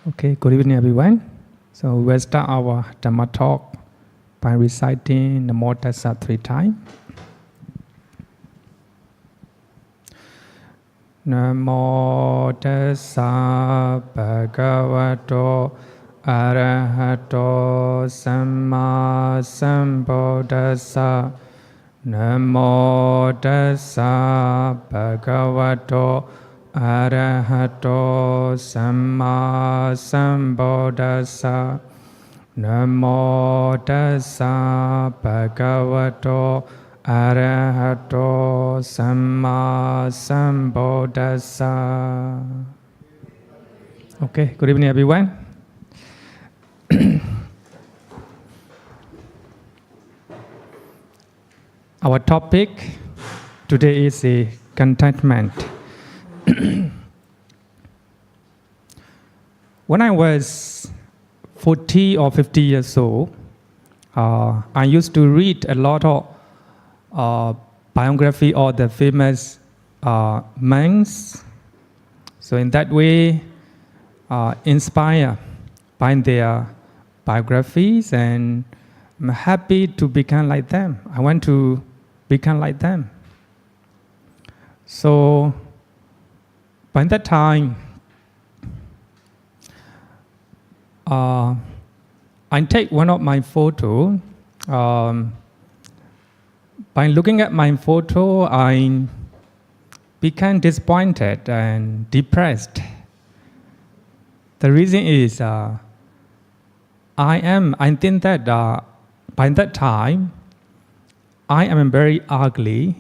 Okay, good evening everyone. So we'll start our Dhamma talk by reciting the Namo Tassa 3 times. Namo Tassa Bhagavato Arahato Samma Sambuddhassa. Namo Tassa Bhagavato Arahato Samma Sambuddhassa. Namo Tassa Bhagavato Arahato Samma Sambuddhassa. Okay, good evening everyone. Our topic today is contentment. When I was 40 or 50 years old, I used to read a lot of biography of the famous monks. So in that way, inspired by their biographies, and I'm happy to become like them. I want to become like them. So by that time, I take one of my photos. By looking at my photo, I became disappointed and depressed. The reason is I think that by that time, I am very ugly.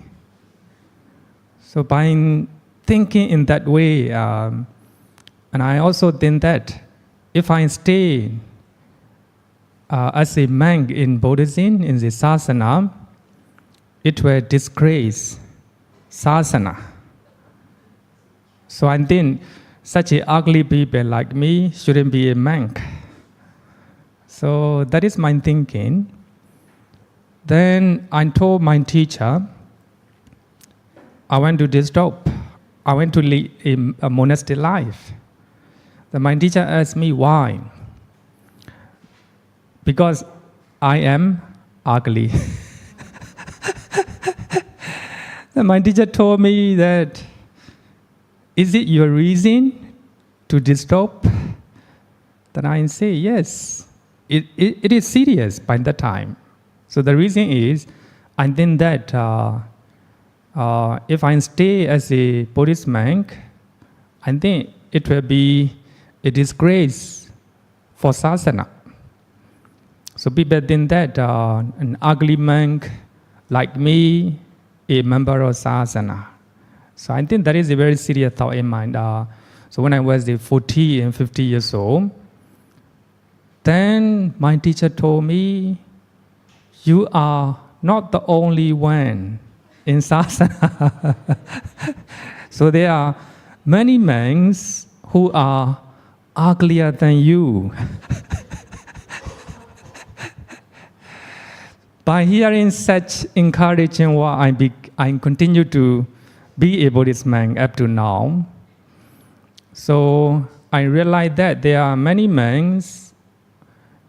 So by thinking in that way, and I also think that if I stay as a monk in Buddhism, in the sasana, it will disgrace sasana. So I think such a ugly people like me shouldn't be a monk. So that is my thinking. Then I told my teacher, I want to stop. I want to lead a monastic life. Then my teacher asked me why. Because I am ugly. Then my teacher told me that, is it your reason to stop? Then I say, yes, it is serious by that time. So the reason is, I think that if I stay as a Buddhist monk, I think it will be a disgrace for sasana. So people think that an ugly monk like me, a member of sasana. So I think that is a very serious thought in mind. So when I was 40 and 50 years old, then my teacher told me, you are not the only one in sasana. So there are many monks who are uglier than you. By hearing such encouraging word, I continue to be a Buddhist monk up to now. So I realized that there are many monks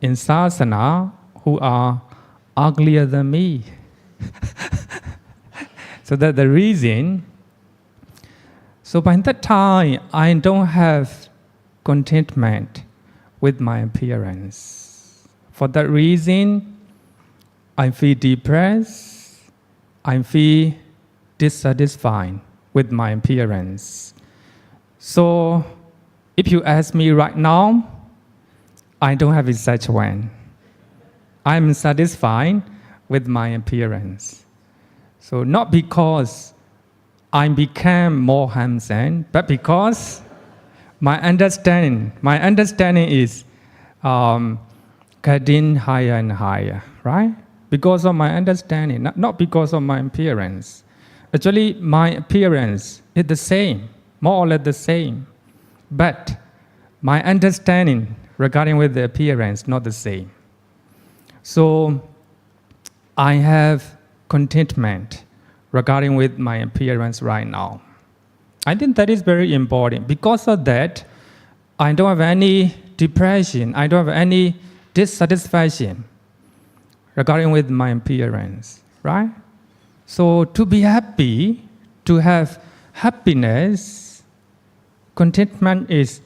in sasana who are uglier than me. So that's the reason. So by that time, I don't have contentment with my appearance. For that reason, I feel depressed, I feel dissatisfied with my appearance. So if you ask me right now, I don't have such one. I'm satisfied with my appearance. So not because I became more handsome, but because my understanding is getting higher and higher, right? Because of my understanding, not because of my appearance. Actually, my appearance is the same, more or less the same. But my understanding regarding with the appearance, not the same. So I have contentment regarding with my appearance right now. I think that is very important. Because of that, I don't have any depression. I don't have any dissatisfaction regarding with my appearance, right? So to be happy, to have happiness, contentment is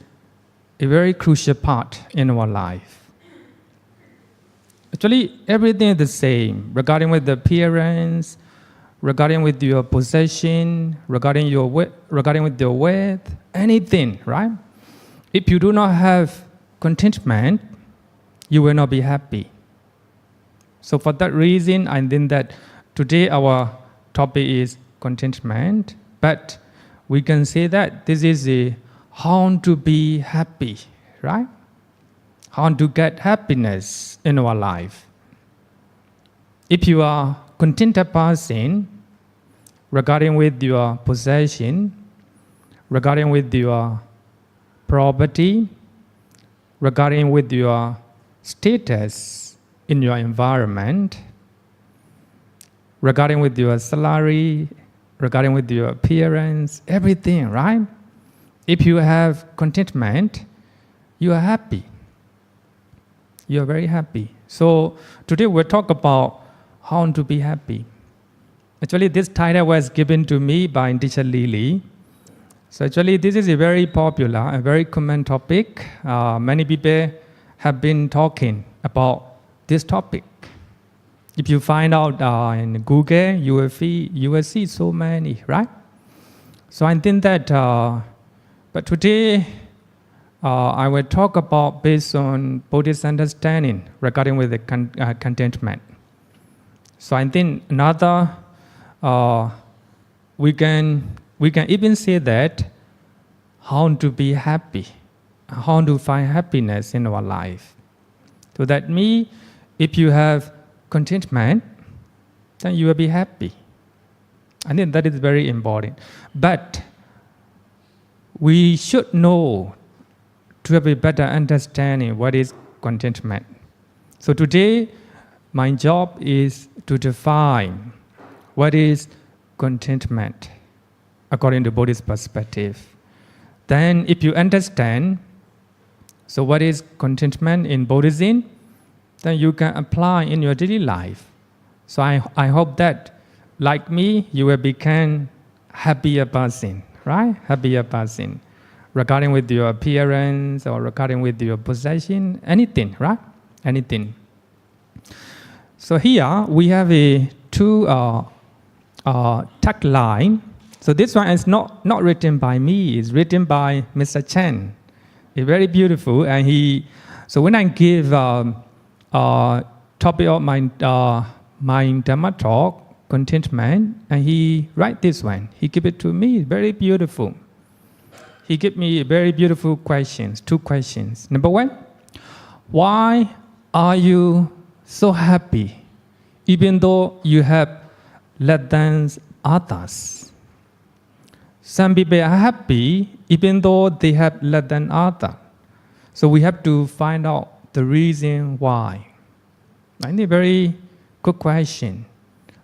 a very crucial part in our life. Actually, everything is the same regarding with the appearance, regarding with your possession, regarding with your wealth, anything, right? If you do not have contentment, you will not be happy. So for that reason, I think that today our topic is contentment, but we can say that this is a how to be happy, right? How to get happiness in our life. If you are contented person, regarding with your possession, regarding with your property, regarding with your status in your environment, regarding with your salary, regarding with your appearance, everything, right? If you have contentment, you are happy. You are very happy. So today we'll talk about how to be happy. Actually, this title was given to me by teacher Lily. So actually, this is a very popular, a very common topic. Many people have been talking about this topic. If you find out in Google, you will see so many, right? So I think that, but today I will talk about based on Buddhist understanding regarding with the contentment. So I think another, we can even say that how to be happy, how to find happiness in our life. So that means if you have contentment, then you will be happy. I think that is very important. But we should know to have a better understanding what is contentment. So today, my job is to define what is contentment according to Buddhist perspective. Then if you understand, so what is contentment in Buddhism, then you can apply in your daily life. So I hope that, like me, you will become happier person, right? Happier person. Regarding with your appearance or regarding with your possession, anything, right? Anything. So here we have a two tagline. So this one is not written by me, it's written by Mr. Chen. It's very beautiful, and so when I give topic of my Dhamma talk, contentment, and he write this one. He give it to me, very beautiful. He gave me very beautiful questions, two questions. Number one, why are you so happy even though you have less than others? Some people are happy even though they have less than others. So we have to find out the reason why. I think very good question.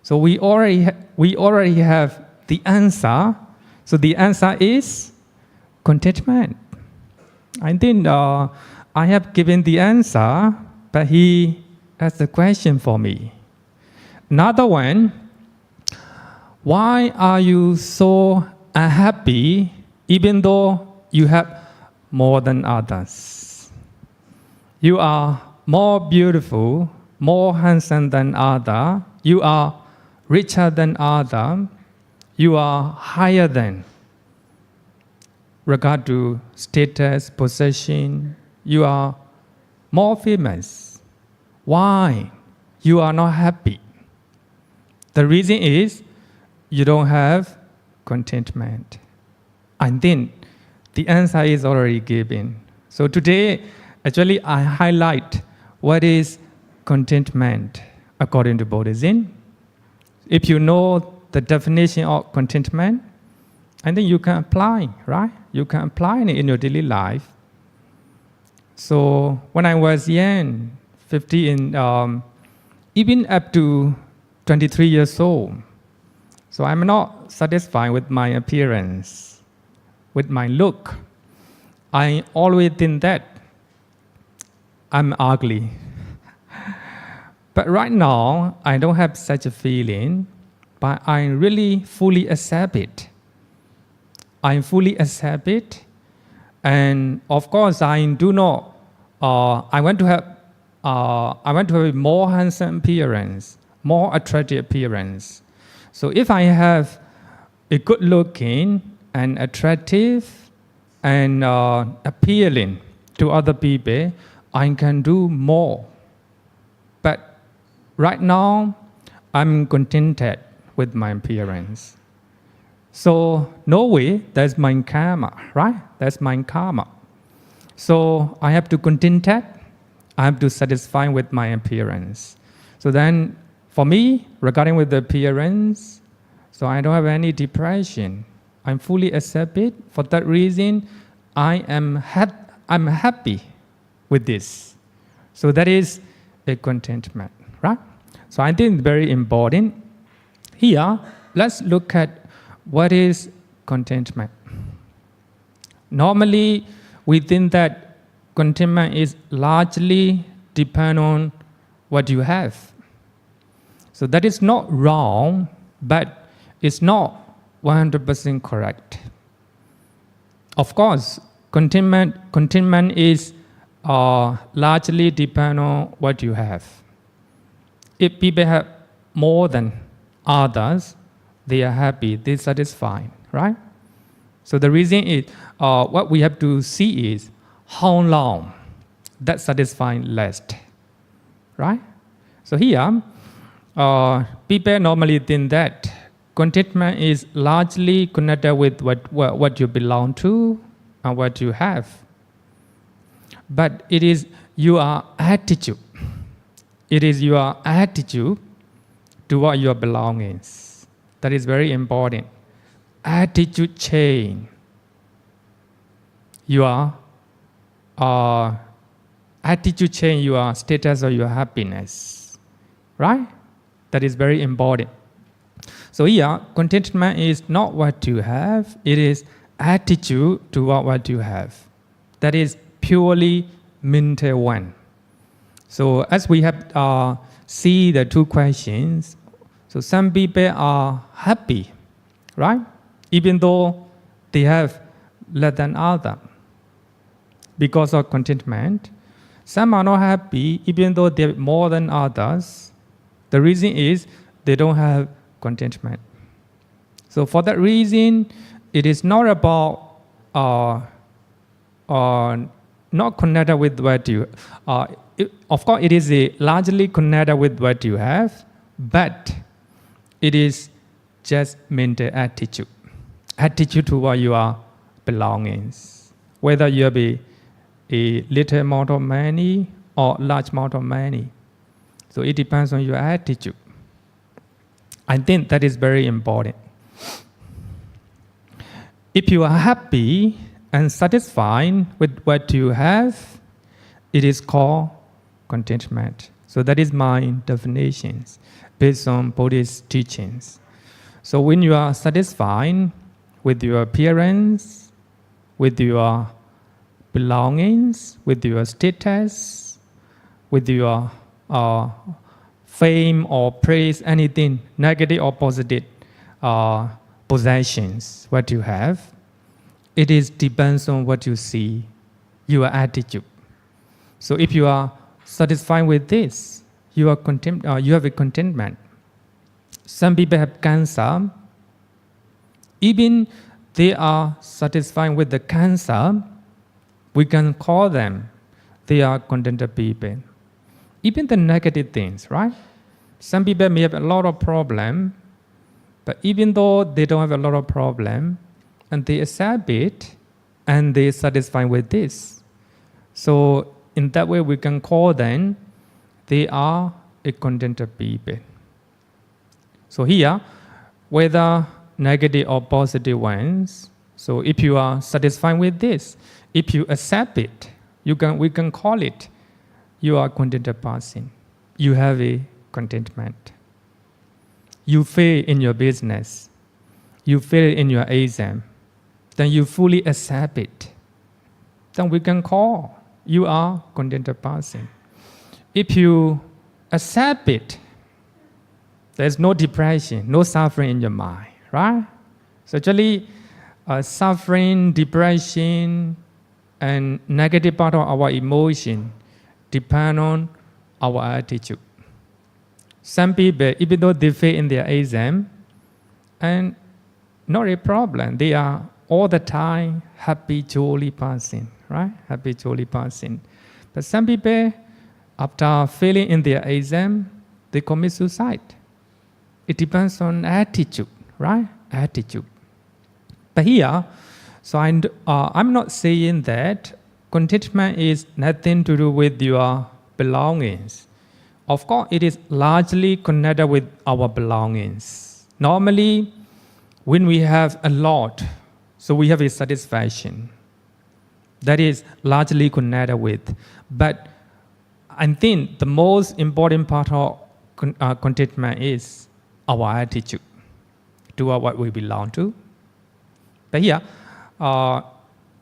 So we already have the answer. So the answer is contentment. I think I have given the answer, but he has a question for me. Another one, why are you so unhappy even though you have more than others? You are more beautiful, more handsome than others. You are richer than others. You are higher than. Regard to status, possession, you are more famous. Why you are not happy? The reason is you don't have contentment. And then the answer is already given. So today, actually, I highlight what is contentment according to Buddhism. If you know the definition of contentment, and then you can apply, right? You can apply it in your daily life. So when I was young, 15, even up to 23 years old, so I'm not satisfied with my appearance, with my look. I always think that I'm ugly. But right now, I don't have such a feeling, but I really fully accept it. I fully accept it. And of course, I do not, I want to have a more handsome appearance, more attractive appearance. So if I have a good looking and attractive and appealing to other people, I can do more. But right now, I'm contented with my appearance. So no way, that's my karma, right? That's my karma. So I have to contented. I have to satisfy with my appearance. So then, for me, regarding with the appearance, so I don't have any depression. I'm fully accepted. For that reason, I'm happy with this. So that is a contentment, right? So I think it's very important. Here, let's look at what is contentment. Normally, we think that contentment is largely depend on what you have. So that is not wrong, but it's not 100% correct. Of course, contentment is largely depend on what you have. If people have more than others, they are happy, they're satisfied, right? So the reason is, what we have to see is how long that satisfying lasts, right? So here, people normally think that contentment is largely connected with what you belong to and what you have. But it is your attitude. It is your attitude toward your belongings. That is very important. Attitude change. Your attitude change your status or your happiness, right? That is very important. So here, contentment is not what you have, it is attitude toward what you have. That is purely mental one. So as we have see the two questions, so some people are happy, right? Even though they have less than others, because of contentment. Some are not happy, even though they have more than others. The reason is they don't have contentment. So for that reason, it is not about not connected with what you. Of course, it is largely connected with what you have, but it is just mental attitude toward your belongings. Whether you have a little amount of money or large amount of money. So it depends on your attitude. I think that is very important. If you are happy and satisfied with what you have, it is called contentment. So that is my definitions based on Buddhist teachings. So when you are satisfied with your appearance, with your belongings, with your status, with your fame or praise, anything, negative or positive possessions, what you have, it is depends on what you see, your attitude. So if you are satisfied with this, you are you have a contentment. Some people have cancer. Even they are satisfied with the cancer, we can call them, they are contented people. Even the negative things, right? Some people may have a lot of problem, but even though they don't have a lot of problem, and they accept it, and they are satisfied with this. So in that way, we can call them, they are a contented people. So here, whether negative or positive ones, so if you are satisfied with this, if you accept it, we can call it, you are a contented person. You have a contentment. You fail in your business. You fail in your exam. Then you fully accept it. Then we can call you are contented person. If you accept it, there's no depression, no suffering in your mind, right? So actually, suffering, depression, and negative part of our emotion depend on our attitude. Some people, even though they fail in their exam, and not a problem, they are all the time happy, jolly person, right? Happy, jolly person. But some people, after failing in their exam, they commit suicide. It depends on attitude, right? Attitude. But here, so I'm not saying that contentment is nothing to do with your belongings. Of course, it is largely connected with our belongings. Normally, when we have a lot, so we have a satisfaction. That is largely connected with. But I think the most important part of contentment is our attitude toward what we belong to. But here,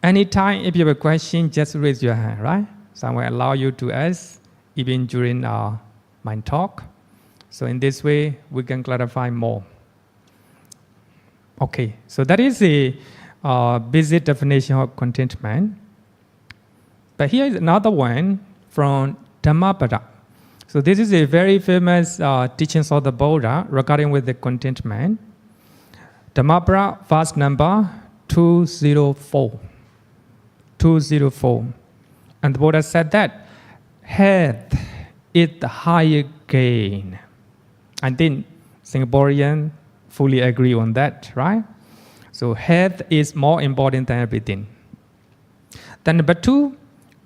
anytime if you have a question, just raise your hand, right? So I will allow you to ask even during my talk. So in this way, we can clarify more. Okay, so that is a basic definition of contentment. But here is another one from Dhamma. So this is a very famous teachings of the Buddha regarding with the contentment. Dhamma, verse number 204. 204. And the Buddha said that health is the higher gain. I think Singaporeans fully agree on that, right? So health is more important than everything. Then number 2,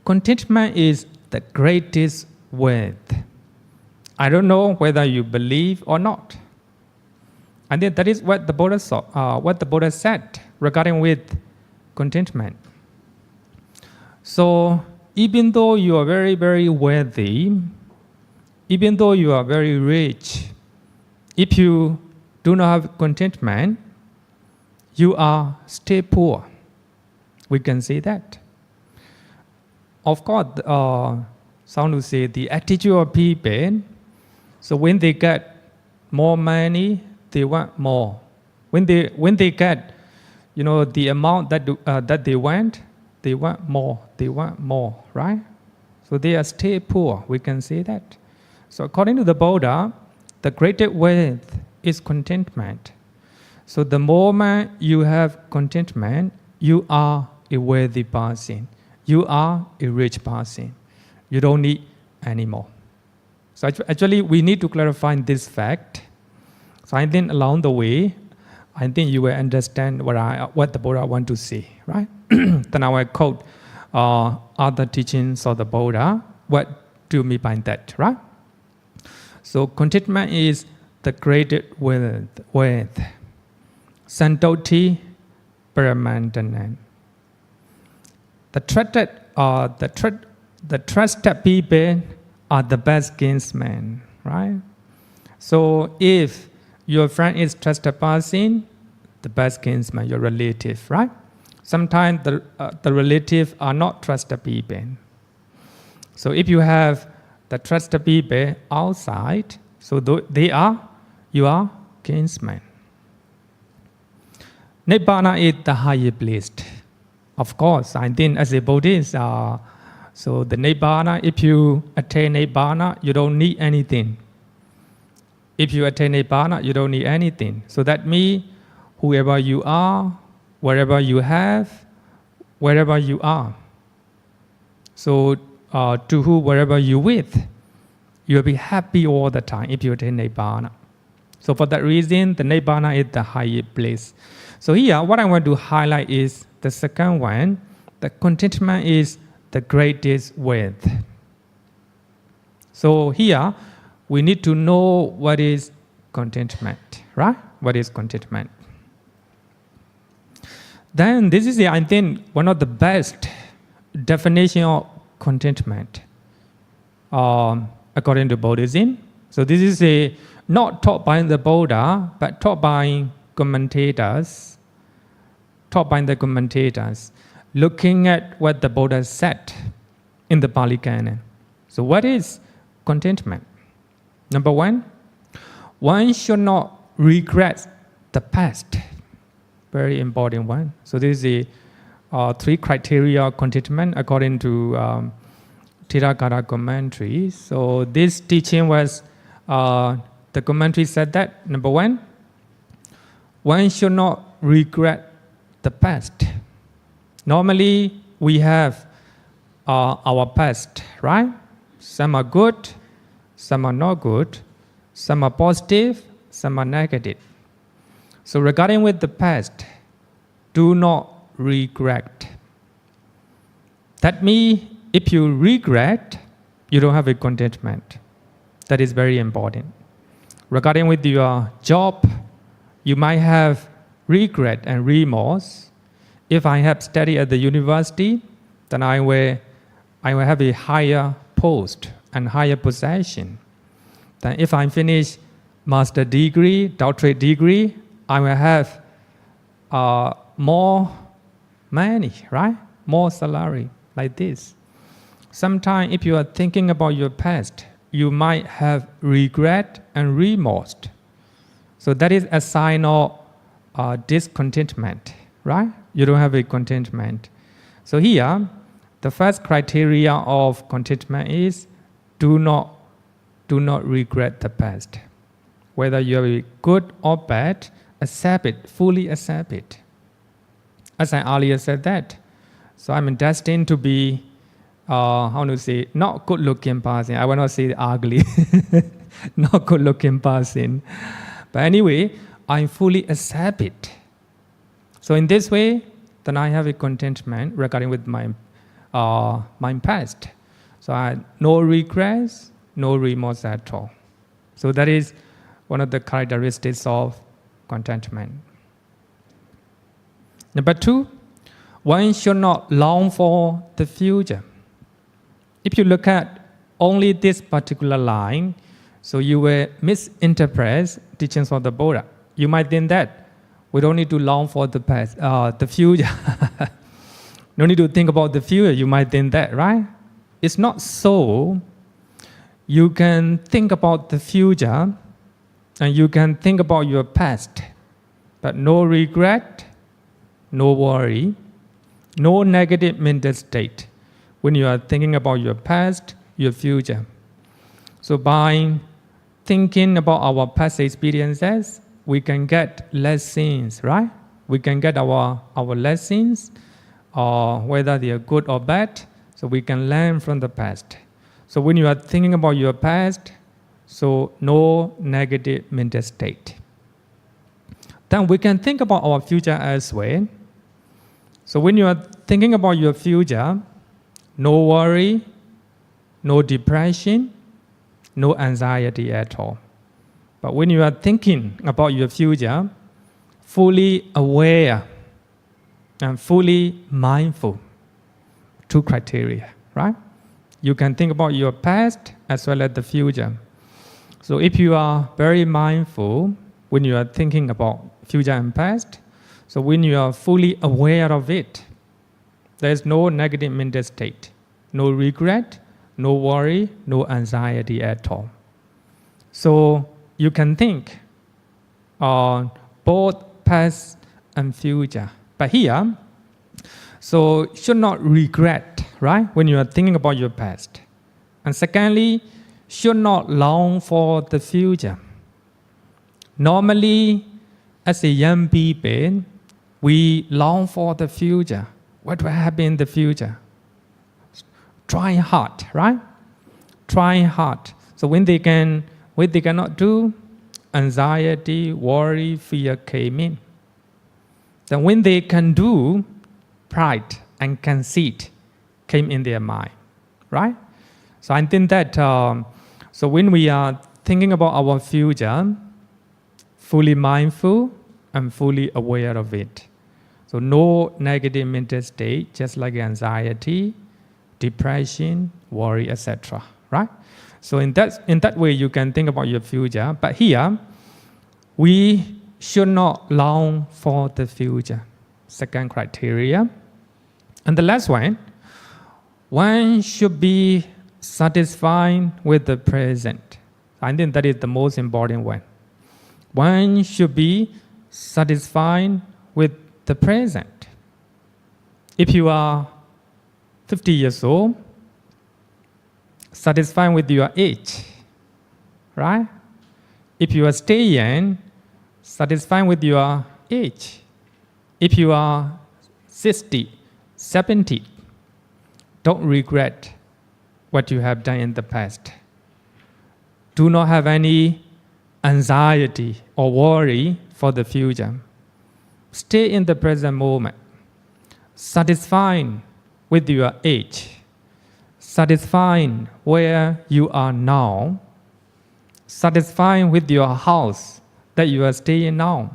contentment is the greatest wealth. I don't know whether you believe or not. And then that is what the Buddha saw, what the Buddha said regarding with contentment. So even though you are very, very wealthy, even though you are very rich, if you do not have contentment, you are still poor. We can say that. Of course, some will say the attitude of people. So when they get more money, they want more. When they get, the amount that they want more. They want more, right? So they are still poor. We can say that. So according to the Buddha, the greatest wealth is contentment. So the moment you have contentment, you are a wealthy person. You are a rich person. You don't need any more. So actually, we need to clarify this fact. So I think along the way, I think you will understand what the Buddha want to say, right? Then I will quote other teachings of the Buddha. What do you mean by that, right? So contentment is the greatest wealth. Santoti Paramantanan. The trusted people are the best kinsmen, right? So if your friend is trusted person, the best kinsman, your relative, right? Sometimes the relatives are not trusted people. So if you have the trusted people outside, so they are your kinsmen. Nibbana is the highest place. Of course, I think as a Buddhist, so the Nibbana, if you attain Nibbana, you don't need anything. If you attain Nibbana, you don't need anything. So that means whoever you are, wherever you have, wherever you are. So to wherever you with, you'll be happy all the time if you attain Nibbana. So for that reason, the Nibbana is the highest place. So here, what I want to highlight is the second one, the contentment is the greatest wealth. So here, we need to know what is contentment, right? What is contentment? Then this is, I think, one of the best definition of contentment according to Buddhism. So this is not taught by the Buddha, but taught by commentators. Taught by the commentators, looking at what the Buddha said. in the Pali Canon. So what is contentment? Number one should not regret the past. Very important one. So this is the three criteria of contentment according to Theravada commentary. So this teaching was, the commentary said that, number one should not regret the past. Normally, we have our past, right? Some are good, some are not good, some are positive, some are negative. So regarding with the past, do not regret. That means if you regret, you don't have a contentment. That is very important. Regarding with your job, you might have regret and remorse. If I have studied at the university, then I will have a higher post and higher possession. Then if I finish master degree, doctorate degree, I will have more money, right? More salary, like this. Sometimes if you are thinking about your past, you might have regret and remorse. So that is a sign of discontentment, right? You don't have a contentment. So here, the first criteria of contentment is do not regret the past. Whether you are good or bad, accept it, fully accept it. As I earlier said that, so I'm destined to be, not good-looking person. I will not say ugly, not good-looking person. But anyway, I fully accept it. So in this way, then I have a contentment regarding with my past. So I had no regrets, no remorse at all. So that is one of the characteristics of contentment. Number two, one should not long for the future. If you look at only this particular line, so you will misinterpret teachings of the Buddha. You might think that we don't need to long for the past, the future. No need to think about the future. You might think that, right? It's not so. You can think about the future, and you can think about your past, but no regret, no worry, no negative mental state when you are thinking about your past, your future. So by thinking about our past experiences, we can get lessons, right? We can get our lessons, whether they are good or bad, so we can learn from the past. So when you are thinking about your past, so no negative mental state. Then we can think about our future as well. So when you are thinking about your future, no worry, no depression, no anxiety at all. But when you are thinking about your future, fully aware and fully mindful, two criteria, right? You can think about your past as well as the future. So if you are very mindful when you are thinking about future and past, so when you are fully aware of it, there is no negative mental state, no regret, no worry, no anxiety at all. So you can think on both past and future. But here, so should not regret, right, when you are thinking about your past. And secondly, should not long for the future. Normally, as a young people, we long for the future. What will happen in the future? Trying hard, right? Trying hard. So when they cannot do, anxiety, worry, fear came in. Then when they can do, pride and conceit came in their mind, right? So I think that, so when we are thinking about our future, fully mindful and fully aware of it. So no negative mental state, just like anxiety, depression, worry, etc. Right? So in that way, you can think about your future. But here, we should not long for the future. Second criteria. And the last one, one should be satisfied with the present. I think that is the most important one. One should be satisfied with the present. If you are 50 years old, satisfied with your age, right? If you are still young, satisfied with your age. If you are 60, 70, don't regret what you have done in the past. Do not have any anxiety or worry for the future. Stay in the present moment. Satisfied with your age. Satisfied where you are now. Satisfied with your house that you are staying now.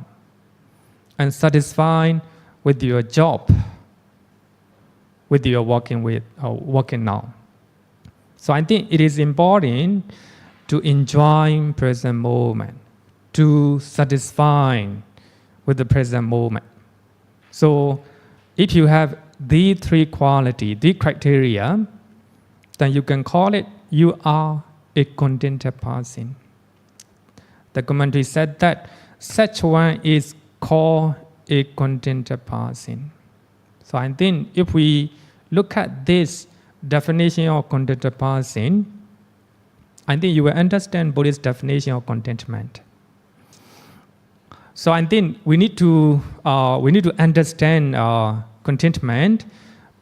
And satisfied with your job, with your working now. So I think it is important to enjoy present moment, to satisfy with the present moment. So if you have these three qualities, these criteria, then you can call it you are a contented person. The commentary said that such one is called a contented person. So I think if we look at this definition of contented person, I think you will understand Buddhist definition of contentment. So I think we need to understand contentment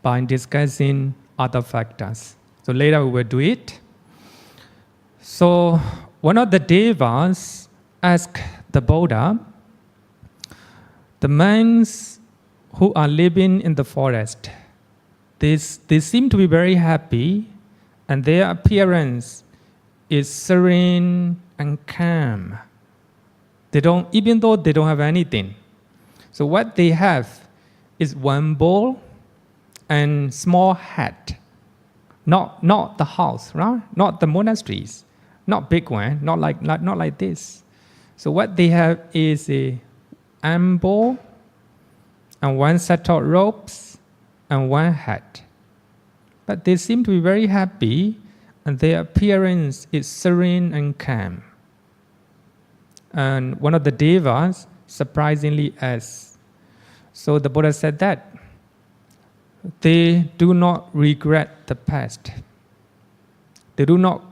by discussing other factors. So later we will do it. So one of the devas asked the Buddha, the monks who are living in the forest, they seem to be very happy, and their appearance is serene and calm. Even though they don't have anything. So what they have is one bowl and small hut. Not the house, right? Not the monasteries, not big one, not like this. So what they have is a bowl and one set of ropes and one hut. But they seem to be very happy, and their appearance is serene and calm. And one of the devas surprisingly asked, so the Buddha said that they do not regret the past. They do not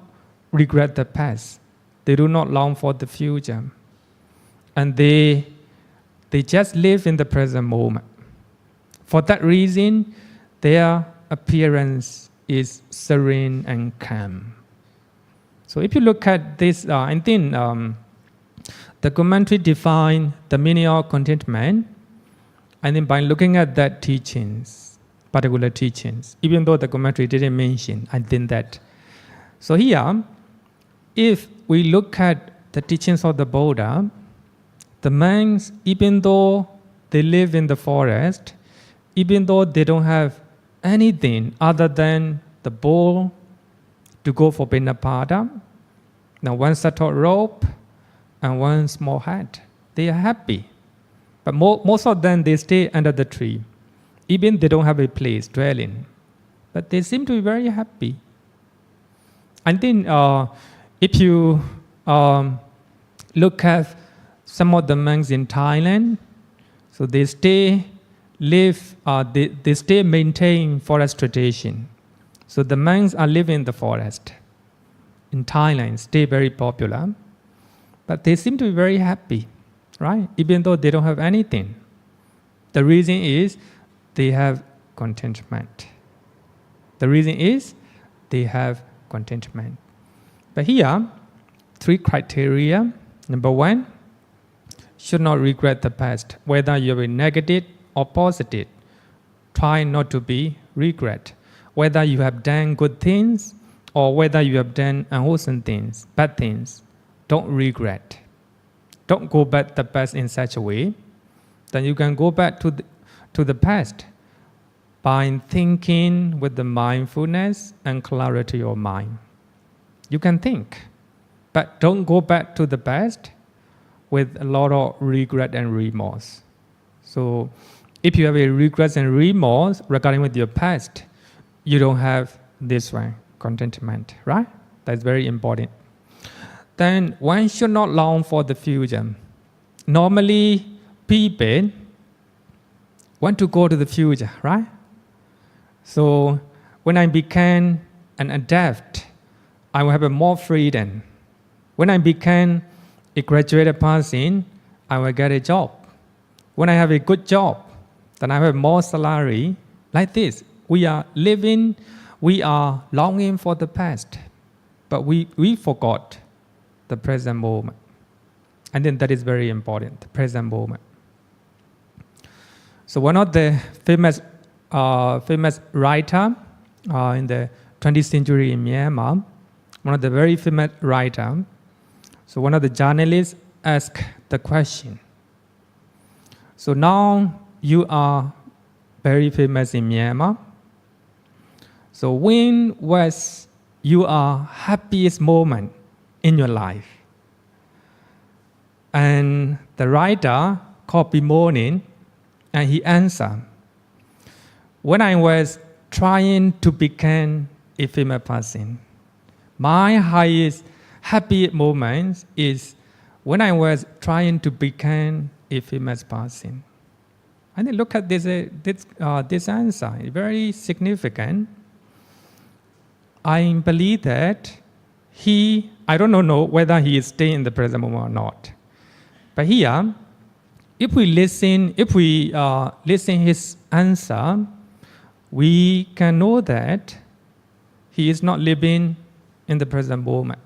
regret the past. They do not long for the future. And they just live in the present moment. For that reason, their appearance is serene and calm. So if you look at this, I think the commentary defines the meaning of contentment, and then by looking at that teachings, particular teachings, even though the commentary didn't mention, I think that. So here, if we look at the teachings of the Buddha, the monks, even though they live in the forest, even though they don't have anything other than the bowl to go for Pinapada, now one set of rope and one small hut, they are happy. But most of them, they stay under the tree. Even they don't have a place to dwell in. But they seem to be very happy. I think if you look at some of the monks in Thailand, so they maintain forest tradition. So the monks are living in the forest. In Thailand, stay very popular. But they seem to be very happy, right? Even though they don't have anything. The reason is they have contentment. The reason is they have contentment. But here, three criteria. Number one, should not regret the past, whether you're negative or positive. Try not to be regret. Whether you have done good things or whether you have done unwholesome things, bad things, don't regret. Don't go back the past in such a way. Then you can go back to the past by thinking with the mindfulness and clarity of mind. You can think, but don't go back to the past with a lot of regret and remorse. So if you have a regret and remorse regarding with your past, you don't have this one, contentment, right? That's very important. Then one should not long for the future. Normally, people want to go to the future, right? So when I become an adept, I will have a more freedom. When I become a graduated person, I will get a job. When I have a good job, then I have more salary. Like this, we are longing for the past, but we forgot the present moment. And then that is very important, the present moment. So one of the famous writer in the 20th century in Myanmar, one of the very famous writer. So one of the journalists asked the question. So now you are very famous in Myanmar. So when was your happiest moment in your life? And the writer called bemoaning, and he answered, when I was trying to become a famous person, my highest happy moment is when I was trying to become a famous person. And then look at this answer, it's very significant. I believe that I don't know whether he is staying in the present moment or not. But here, if we listen his answer, we can know that he is not living in the present moment.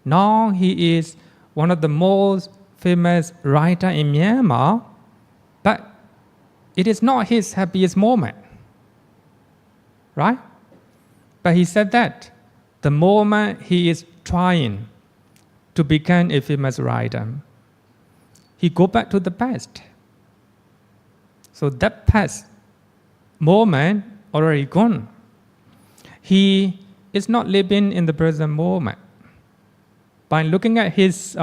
Now he is one of the most famous writer in Myanmar, but it is not his happiest moment, right? But he said that the moment he is trying to become a famous writer, he go back to the past. So that past moment already gone. He is not living in the present moment. By looking at his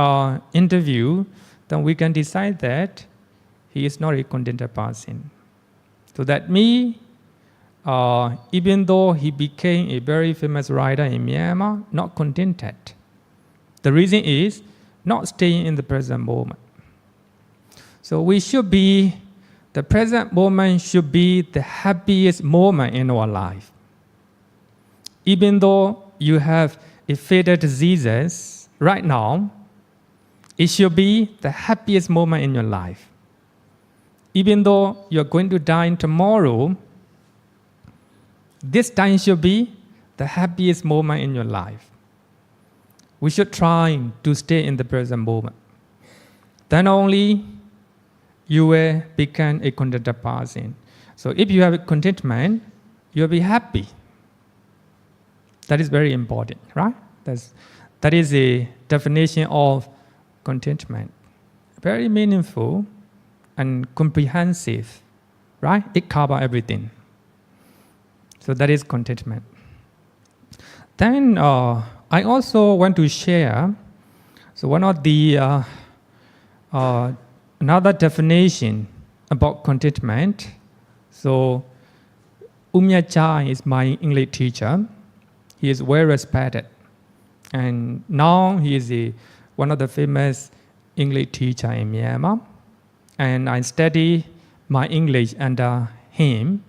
interview, then we can decide that he is not a contented person. So that means, even though he became a very famous writer in Myanmar, not contented. The reason is not staying in the present moment. So the present moment should be the happiest moment in our life. Even though you have a fatal disease right now, it should be the happiest moment in your life. Even though you're going to die tomorrow, this time should be the happiest moment in your life. We should try to stay in the present moment. Then only you will become a contented person. So if you have contentment, you'll be happy. That is very important, right? That is a definition of contentment. Very meaningful and comprehensive, right? It covers everything. So that is contentment. Then I also want to share, so one of the, another definition about contentment. So Umya Chai is my English teacher. He is well respected. And now he is one of the famous English teacher in Myanmar. And I study my English under him.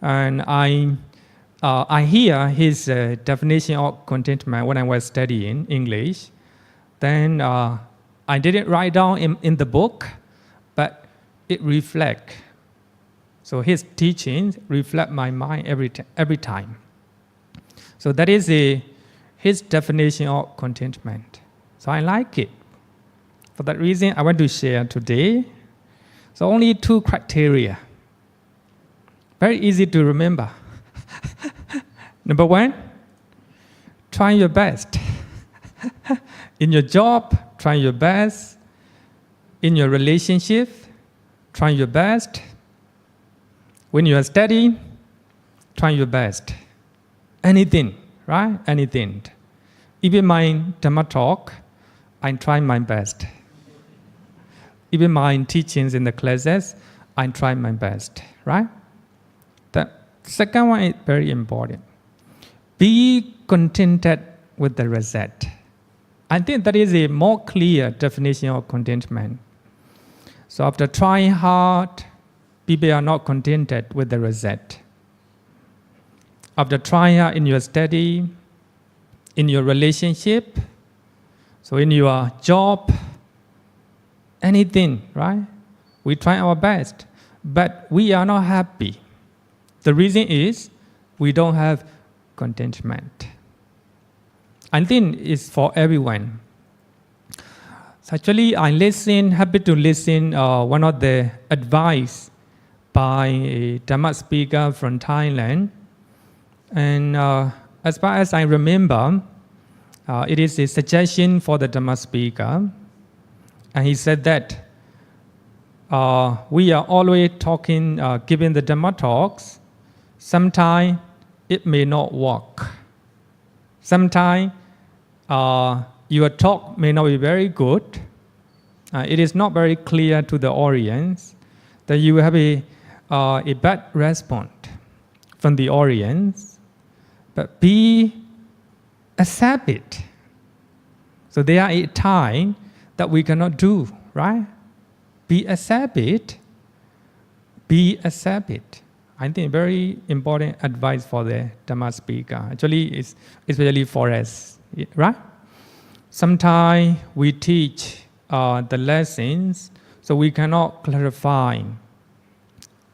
And I hear his definition of contentment when I was studying English. Then I didn't write down in the book, but it reflects. So his teachings reflect my mind every time. So that is his definition of contentment. So I like it. For that reason, I want to share today. So only 2 criteria. Very easy to remember. Number 1, try your best. In your job, try your best. In your relationship, try your best. When you are studying, try your best. Anything, right? Anything. Even my Dhamma talk, I try my best. Even my teachings in the classes, I try my best, right? Second one is very important. Be contented with the result. I think that is a more clear definition of contentment. So after trying hard, people are not contented with the result. After trying hard in your study, in your relationship, so in your job, anything, right? We try our best, but we are not happy. The reason is we don't have contentment. I think it's for everyone. So actually, happy to listen one of the advice by a Dhamma speaker from Thailand. And as far as I remember, it is a suggestion for the Dhamma speaker. And he said that we are always talking, giving the Dhamma talks. Sometimes it may not work. Sometimes your talk may not be very good. It is not very clear to the audience that you have a bad response from the audience. But accept it. So there are a time that we cannot do, right? Accept it. Accept it. I think very important advice for the Dhamma speaker. Actually, it's especially for us, right? Sometimes we teach the lessons, so we cannot clarify.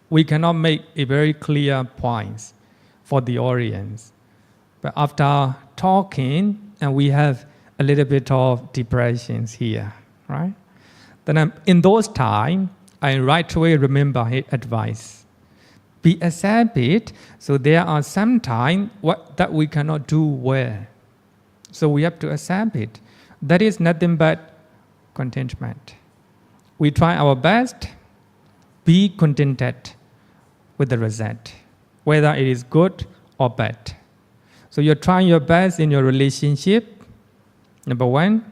We cannot make a very clear points for the audience. But after talking, and we have a little bit of depressions here, right? Then in those times, I right away remember his advice. Accept it. So there are some times that we cannot do well. So we have to accept it. That is nothing but contentment. We try our best. Be contented with the result, whether it is good or bad. So you're trying your best in your relationship. Number one,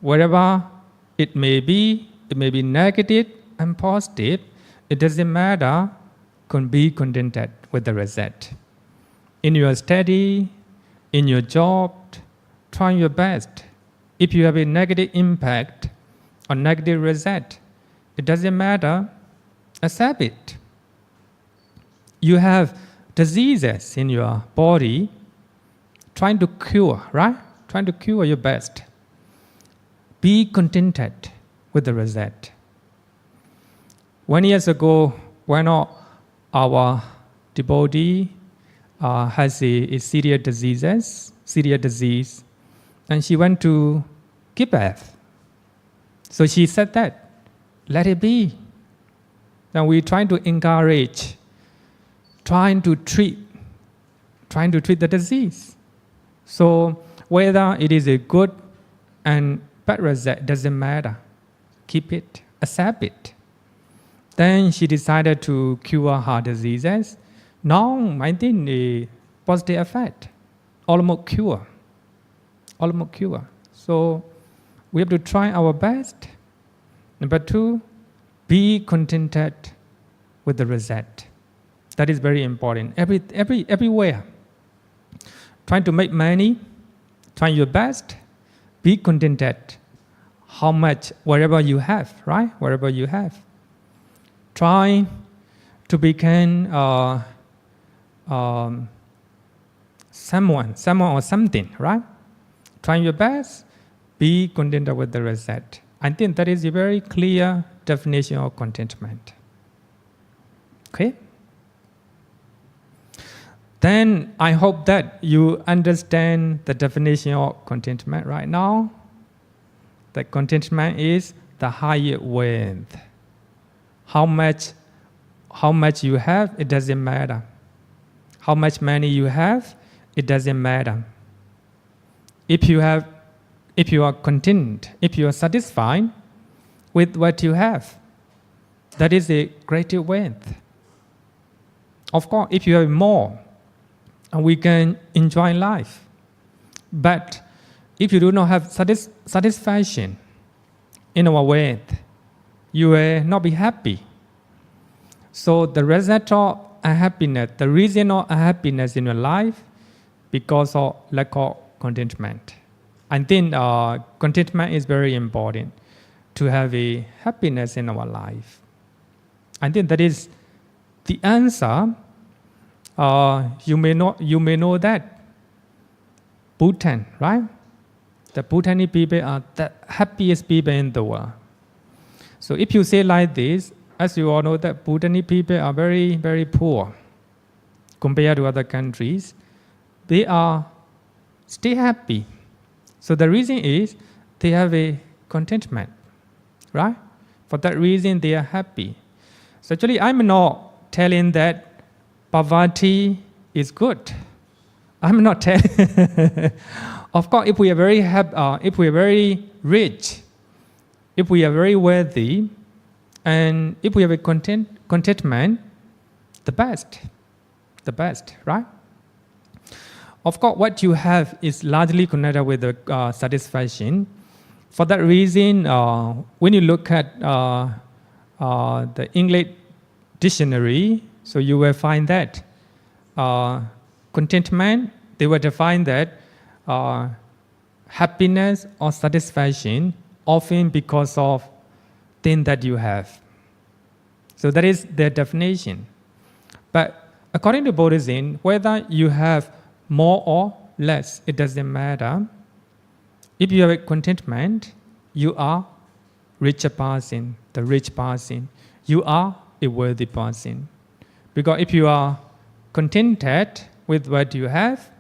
whatever it may be negative and positive, it doesn't matter. Be contented with the result. In your study, in your job, try your best. If you have a negative impact or negative result, it doesn't matter. Accept it. You have diseases in your body, trying to cure, right? Trying to cure your best. Be contented with the result. 1 year ago, one of our devotee has a serious disease, and she went to give birth. So she said that, let it be. Then we try to encourage, trying to treat the disease. So whether it is a good and bad result, doesn't matter. Keep it, accept it. Then she decided to cure her diseases. Now, I think the positive effect, almost cure. So we have to try our best. Number two, be contented with the result. That is very important. Everywhere. Trying to make money, try your best, be contented. How much, whatever you have, right? Whatever you have. Try to become someone or something, right? Try your best, be contented with the result. I think that is a very clear definition of contentment. Okay? Then I hope that you understand the definition of contentment right now. That contentment is the higher wealth. How much you have, it doesn't matter. How much money you have, it doesn't matter. If you are content, if you are satisfied with what you have, that is a greater wealth. Of course, if you have more, we can enjoy life. But if you do not have satisfaction in our wealth, you will not be happy. So the result of unhappiness, the reason of unhappiness in your life, because of lack of contentment. I think contentment is very important to have a happiness in our life. I think that is the answer. You may know that Bhutan, right? The Bhutanese people are the happiest people in the world. So if you say like this, as you all know, that Bhutanese people are very, very poor compared to other countries. They are still happy. So the reason is they have a contentment, right? For that reason, they are happy. So actually, I'm not telling that poverty is good. I'm not telling. Of course, if we are very happy, if we are very rich, if we are very wealthy, and if we have a contentment, the best, right? Of course, what you have is largely connected with the satisfaction. For that reason, when you look at the English dictionary, so you will find that contentment, they will define that happiness or satisfaction often because of things that you have. So that is their definition. But according to Buddhism, whether you have more or less, it doesn't matter. If you have a contentment, you are richer person, the rich person. You are a worthy person. Because if you are contented with what you have,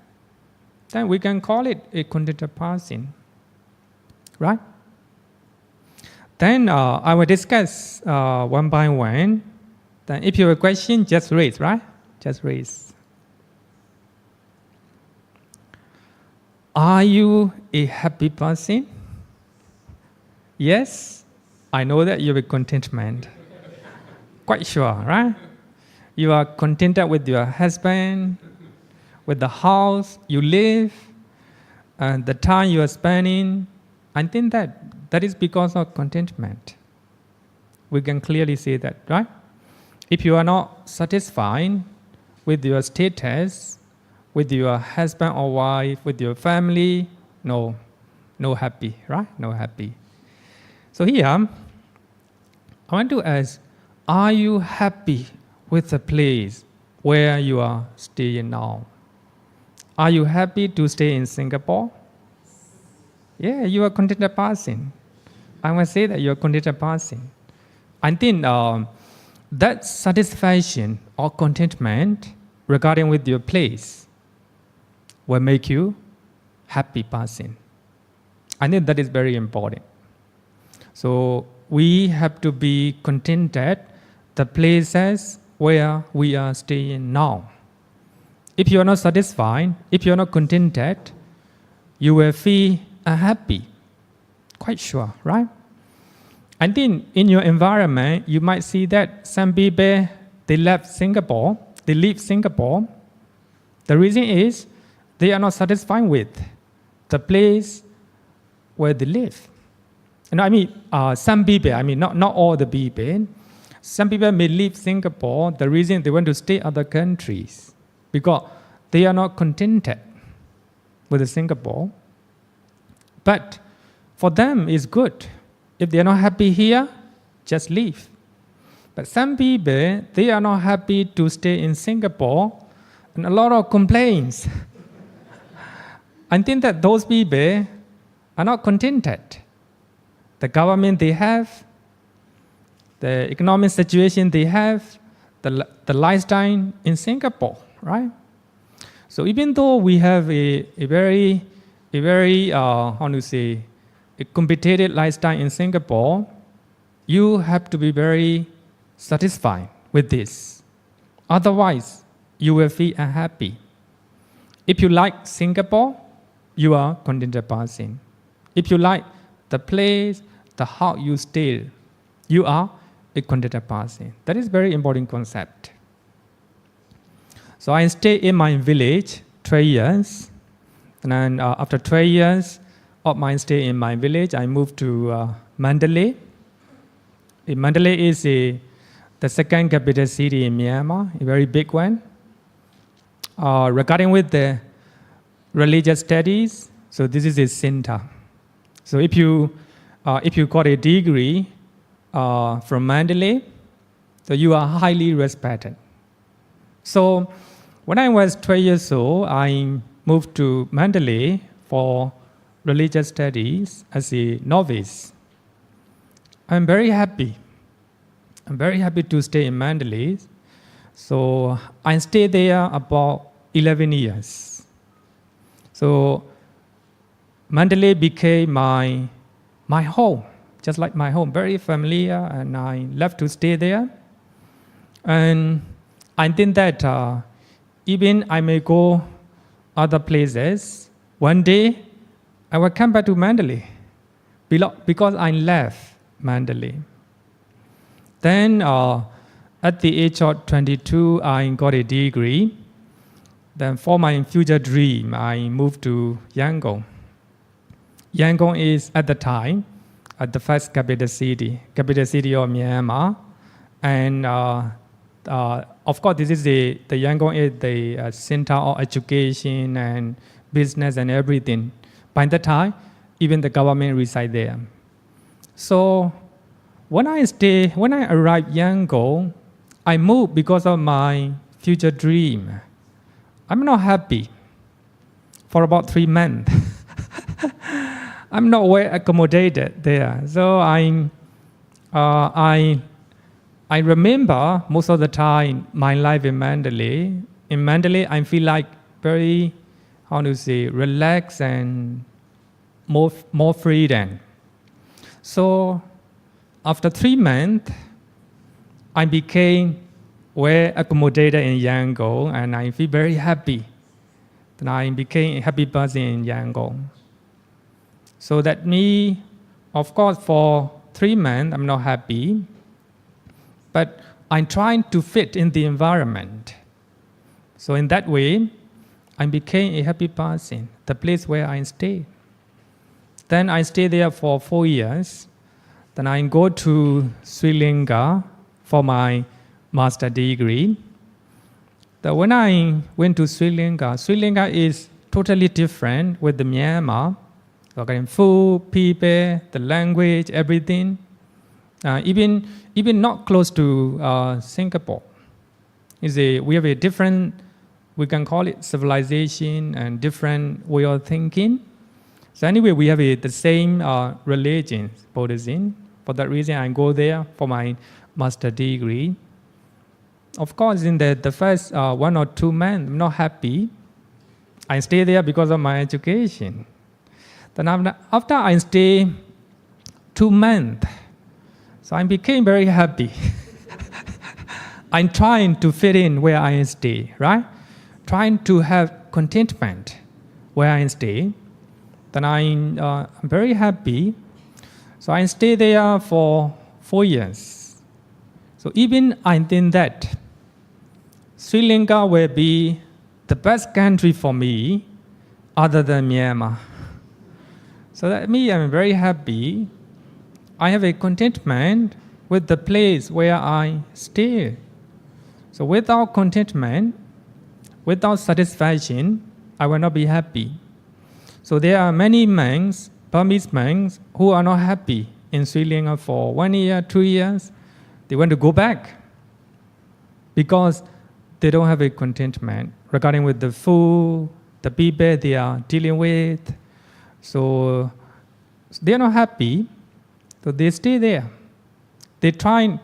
then we can call it a contented person. Right? Then I will discuss one by one. Then if you have a question, just raise, right? Just raise. Are you a happy person? Yes, I know that you have a contentment. Quite sure, right? You are contented with your husband, with the house you live, and the time you are spending. I think that is because of contentment. We can clearly say that, right? If you are not satisfied with your status, with your husband or wife, with your family, no happy, right? No happy. So here, I want to ask, are you happy with the place where you are staying now? Are you happy to stay in Singapore? Yeah, you are a contented person. I must say that you are a contented person. I think that satisfaction or contentment regarding with your place will make you happy person. I think that is very important. So we have to be contented the places where we are staying now. If you are not satisfied, if you are not contented, you will feel unhappy. Quite sure, right? I think in your environment, you might see that some people, they leave Singapore. The reason is they are not satisfied with the place where they live. And I mean, some people, not all the people. Some people may leave Singapore. The reason they want to stay other countries because they are not contented with Singapore. But for them, it's good. If they are not happy here, just leave. But some people, they are not happy to stay in Singapore, and a lot of complaints. I think that those people are not contented. The government they have, the economic situation they have, the lifestyle in Singapore, right? So even though we have a very a competitive lifestyle in Singapore, you have to be very satisfied with this. Otherwise, you will feel unhappy. If you like Singapore, you are a contented person. If you like the place, the house you stay, you are a contented person. That is very important concept. So I stayed in my village 3 years. And then after 3 years of my stay in my village, I moved to Mandalay. Mandalay is the second capital city in Myanmar, a very big one. Regarding with the religious studies, so this is a center. So if you got a degree from Mandalay, so you are highly respected. So when I was 12 years old, I moved to Mandalay for religious studies as a novice. I'm very happy. I'm very happy to stay in Mandalay. So I stayed there about 11 years. So Mandalay became my home, just like my home, very familiar, and I love to stay there. And I think that even I may go other places, one day I will come back to Mandalay because I left Mandalay. Then at the age of 22, I got a degree. Then for my future dream, I moved to Yangon. Yangon is at the time the first capital city of Myanmar. And of course, this is the Yangon is the center of education and business and everything. By that time, even the government reside there. So when I arrived Yangon, I moved because of my future dream. I'm not happy for about 3 months. I'm not well accommodated there. So I remember most of the time my life in Mandalay. In Mandalay, I feel like very, relaxed and more freedom. So after 3 months, I became well accommodated in Yangon, and I feel very happy. Then I became a happy person in Yangon. So that me, of course, for 3 months, I'm not happy, but I'm trying to fit in the environment. So in that way, I became a happy person, the place where I stay. Then I stayed there for 4 years. Then I go to Sri Lanka for my master degree. Then when I went to Sri Lanka is totally different with the Myanmar. Okay, food, people, the language, everything. Even not close to Singapore. We have a different, we can call it civilization and different way of thinking. So anyway, we have the same religion, Buddhism. For that reason, I go there for my master degree. Of course, in the first 1 or 2 months, I'm not happy. I stay there because of my education. Then after I stay 2 months, so I became very happy. I'm trying to fit in where I stay, right? Trying to have contentment where I stay. Then I'm very happy. So I stay there for 4 years. So even I think that Sri Lanka will be the best country for me other than Myanmar. So that me, I'm very happy. I have a contentment with the place where I stay. So without contentment, without satisfaction, I will not be happy. So there are many monks, Burmese monks, who are not happy in Sri Lanka for 1 year, 2 years. They want to go back because they don't have a contentment regarding with the food, the people they are dealing with. So they are not happy. So they stay there. They did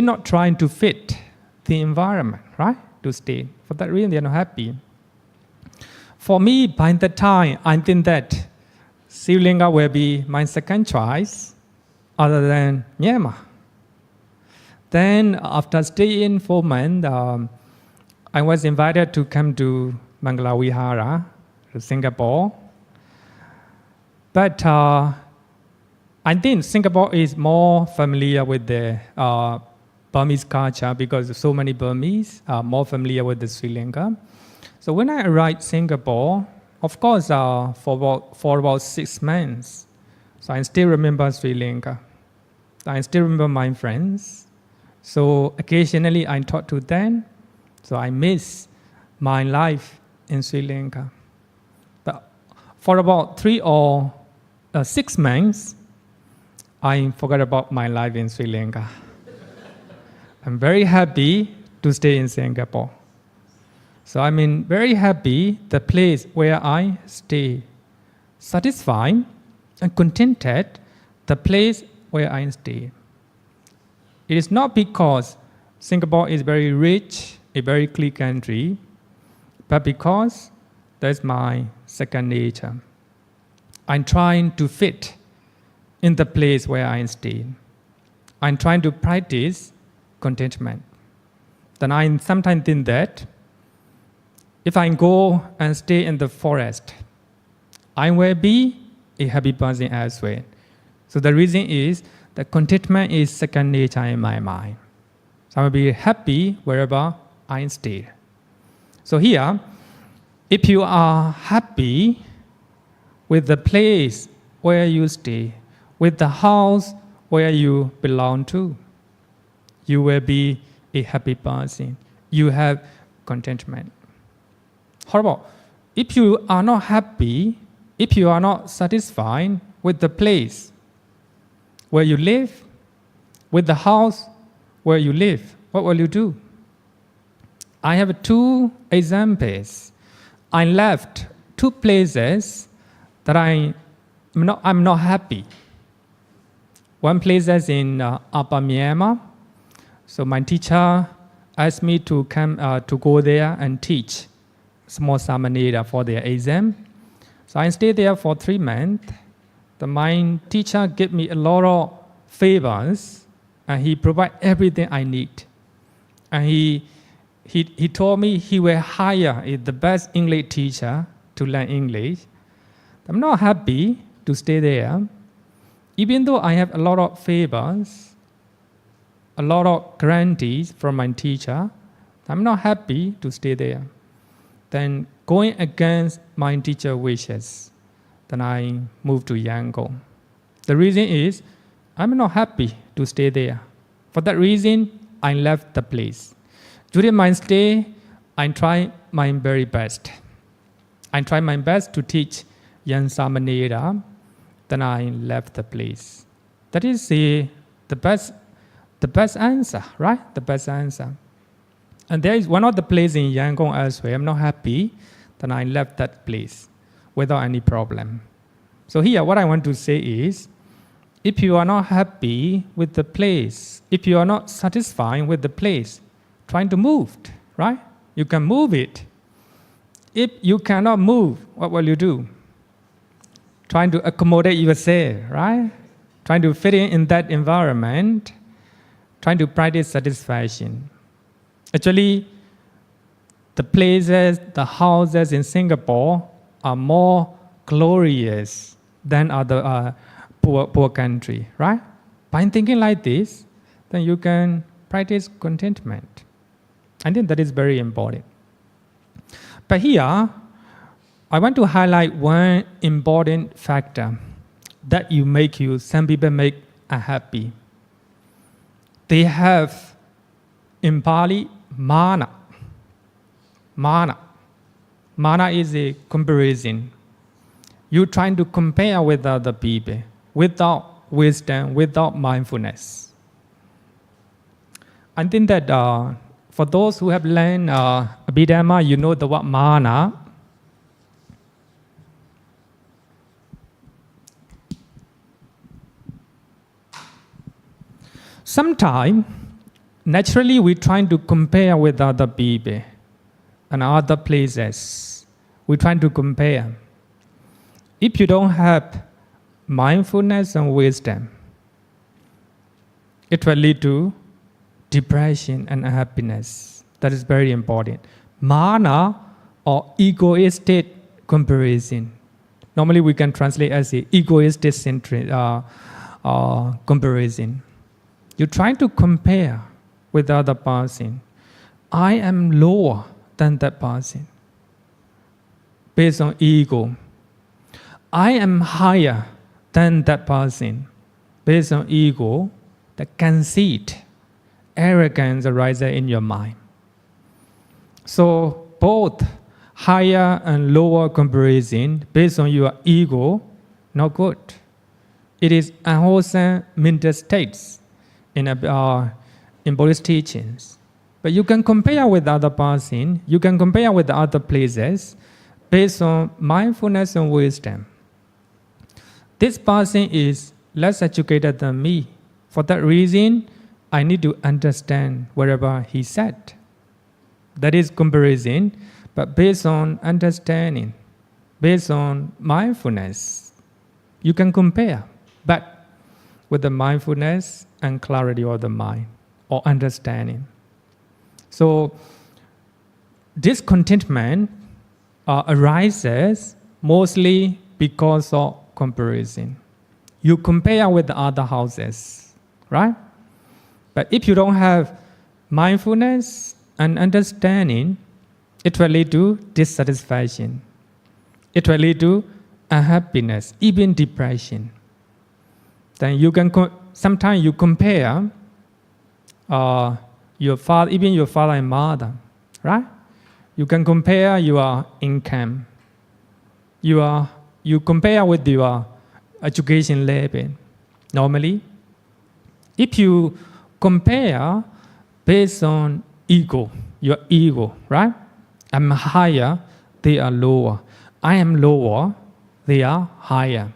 not try to fit the environment, right? To stay. For that reason, they are not happy. For me, by the time, I think that Sri Lanka will be my second choice other than Myanmar. Then after staying 4 months, I was invited to come to Mangala Vihara, to Singapore. But I think Singapore is more familiar with the Burmese culture because so many Burmese are more familiar with the Sri Lanka. So when I arrived Singapore, of course, for about 6 months, so I still remember Sri Lanka. I still remember my friends. So occasionally I talk to them. So I miss my life in Sri Lanka. But for about 3 or 6 months, I forgot about my life in Sri Lanka. I'm very happy to stay in Singapore. So I'm very happy the place where I stay. Satisfied and contented the place where I stay. It is not because Singapore is very rich, a very clean country, but because that's my second nature. I'm trying to fit in the place where I stay. I'm trying to practice contentment. Then I sometimes think that if I go and stay in the forest, I will be a happy person as well. So the reason is that contentment is second nature in my mind. So I will be happy wherever I stay. So here, if you are happy with the place where you stay, with the house where you belong to, you will be a happy person. You have contentment. How about if you are not happy, if you are not satisfied with the place where you live, with the house where you live, what will you do? I have 2 examples. I left 2 places that I'm not happy. One place is in Upper Myanmar. So my teacher asked me to come to go there and teach small Samanera for their exam. So I stayed there for 3 months. My teacher gave me a lot of favors, and he provided everything I need. And he told me he will hire the best English teacher to learn English. I'm not happy to stay there. Even though I have a lot of favors, a lot of guarantees from my teacher, I'm not happy to stay there. Then going against my teacher's wishes, then I moved to Yangon. The reason is I'm not happy to stay there. For that reason, I left the place. During my stay, I tried my very best. I tried my best to teach young Samanera. Then I left the place. That is the best answer, right? The best answer. And there is one of the places in Yangon as well. I'm not happy. Then I left that place without any problem. So here, what I want to say is, if you are not happy with the place, if you are not satisfied with the place, trying to move, right? You can move it. If you cannot move, what will you do? Trying to accommodate yourself, right? Trying to fit in that environment, trying to practice satisfaction. Actually, the places, the houses in Singapore are more glorious than other poor country, right? By thinking like this, then you can practice contentment. I think that is very important. But here, I want to highlight one important factor that some people make unhappy. They have, in Pali, mana. Mana. Mana is a comparison. You're trying to compare with other people without wisdom, without mindfulness. I think that for those who have learned Abhidhamma, you know the word mana. Sometimes, naturally, we're trying to compare with other people and other places. We're trying to compare. If you don't have mindfulness and wisdom, it will lead to depression and unhappiness. That is very important. Mana or egoistic comparison. Normally we can translate as a egoistic comparison. You're trying to compare with the other person. I am lower than that person based on ego. I am higher than that person based on ego. the conceit, arrogance arises in your mind. So both higher and lower comparison based on your ego, not good. It is unwholesome mental states in Buddhist teachings. But you can compare with other person, you can compare with other places based on mindfulness and wisdom. This person is less educated than me. For that reason, I need to understand whatever he said. That is comparison, but based on understanding, based on mindfulness. You can compare, but with the mindfulness and clarity of the mind or understanding. So discontentment arises mostly because of comparison. You compare with the other houses, right? But if you don't have mindfulness and understanding, it will lead to dissatisfaction. It will lead to unhappiness, even depression. Then you can sometimes you compare your father, even your father and mother, right? You can compare your income. You compare with your education level. Normally, if you compare based on ego, your ego, right? I'm higher, they are lower. I am lower, they are higher.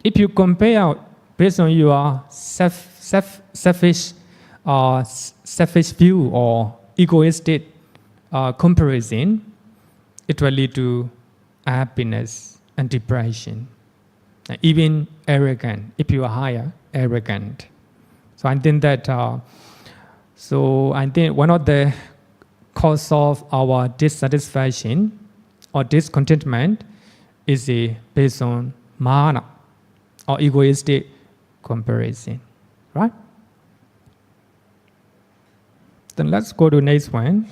If you compare based on your selfish view or egoistic comparison, it will lead to happiness and depression. Even arrogant, if you are higher, arrogant. So I think that one of the cause of our dissatisfaction or discontentment is based on mana or egoistic comparison, right? Then let's go to the next one.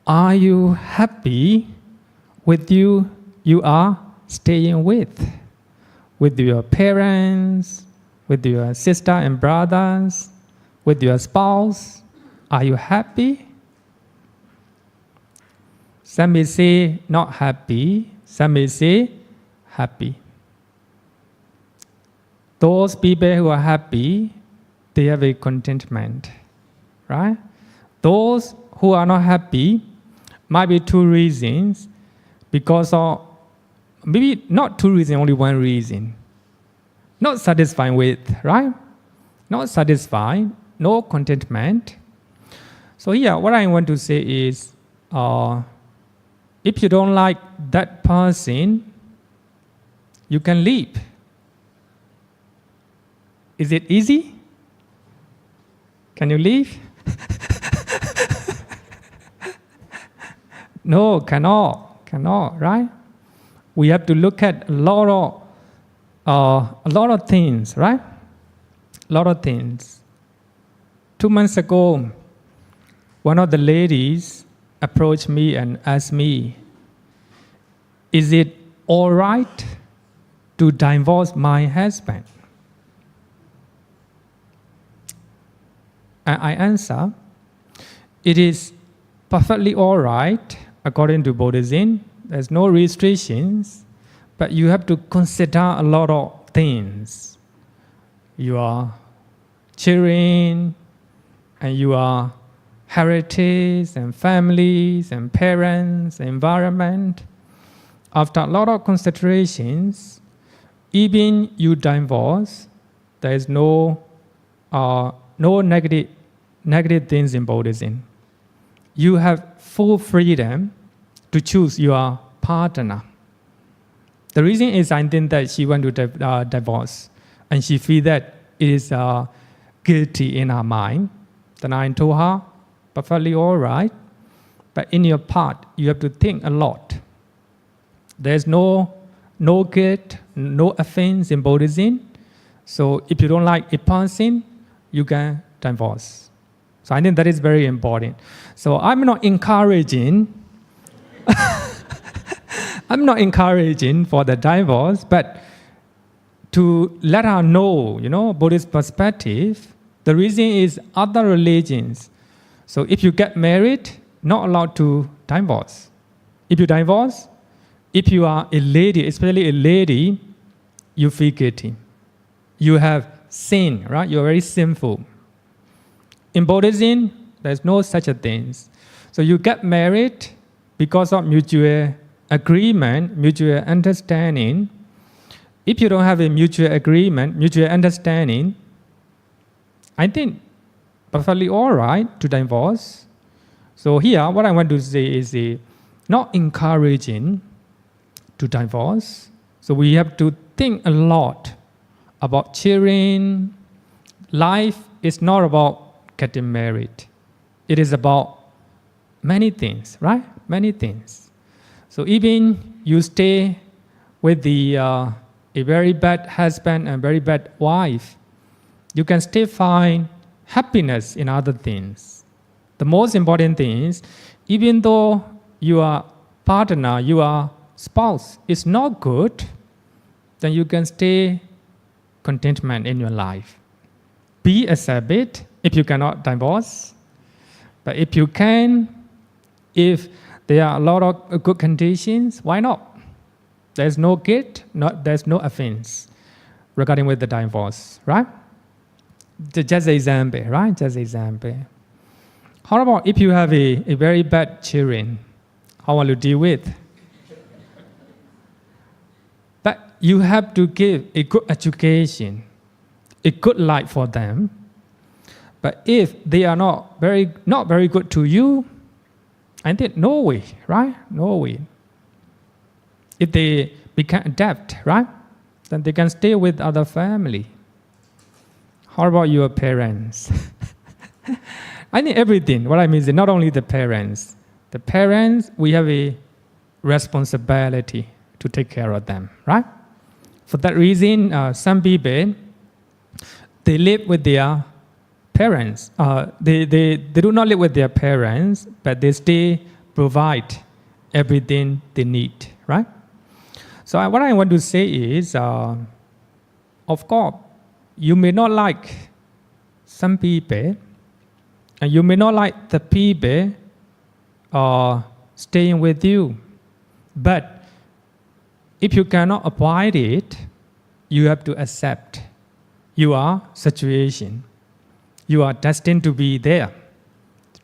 Are you happy with you are staying with your parents, with your sister and brothers, with your spouse? Are you happy? Some may say not happy, some may say happy. Those people who are happy, they have a contentment, right? Those who are not happy might be two reasons, because of, maybe not two reasons, only one reason. Not satisfied with, right? Not satisfied, no contentment. So here, what I want to say is, if you don't like that person, you can leave. Is it easy? Can you leave? No, cannot, right? We have to look at a lot of things, right? A lot of things. 2 months ago, one of the ladies approached me and asked me, is it all right to divorce my husband? And I answer, it is perfectly all right according to Buddhism. There's no restrictions, but you have to consider a lot of things. Your children and your heritage and families and parents, environment. After a lot of considerations, even you divorce, there is no negative things in Buddhism. You have full freedom to choose your partner. The reason is I think that she went to divorce and she feels that it is guilty in her mind. Then I told her, perfectly all right, but in your part, you have to think a lot. There's no guilt, no offense in Buddhism. So if you don't like a person, you can divorce. So I think that is very important. So I'm not encouraging for the divorce, but to let her know, Buddhist perspective. The reason is other religions. So if you get married, not allowed to divorce. If you divorce, if you are a lady, especially a lady, you feel guilty. You have sin, right? You're very sinful. In Buddhism, there's no such a thing. So you get married because of mutual agreement, mutual understanding. If you don't have a mutual agreement, mutual understanding, I think perfectly all right to divorce. So here, what I want to say is not encouraging to divorce. So we have to think a lot about children. Life is not about getting married. It is about many things, right? Many things. So even you stay with a very bad husband and very bad wife, you can still find happiness in other things. The most important thing is, even though your partner, your spouse is not good, then you can stay contentment in your life. Be accepted if you cannot divorce. But if you can, if there are a lot of good conditions, why not? There's no guilt, there's no offense regarding with the divorce, right? Just an example, right? Just an example. How about if you have a very bad children? How will you deal with? But you have to give a good education, a good life for them. But if they are not very good to you, I think no way, right? No way. If they become adept, right? Then they can stay with other family. How about your parents? I think everything. What I mean is not only the parents. The parents, we have a responsibility to take care of them, right? For that reason, some people, they live with their parents. They do not live with their parents, but they still provide everything they need, right? So what I want to say is, of course, you may not like some people, and you may not like the people staying with you. But if you cannot avoid it, you have to accept your situation. You are destined to be there,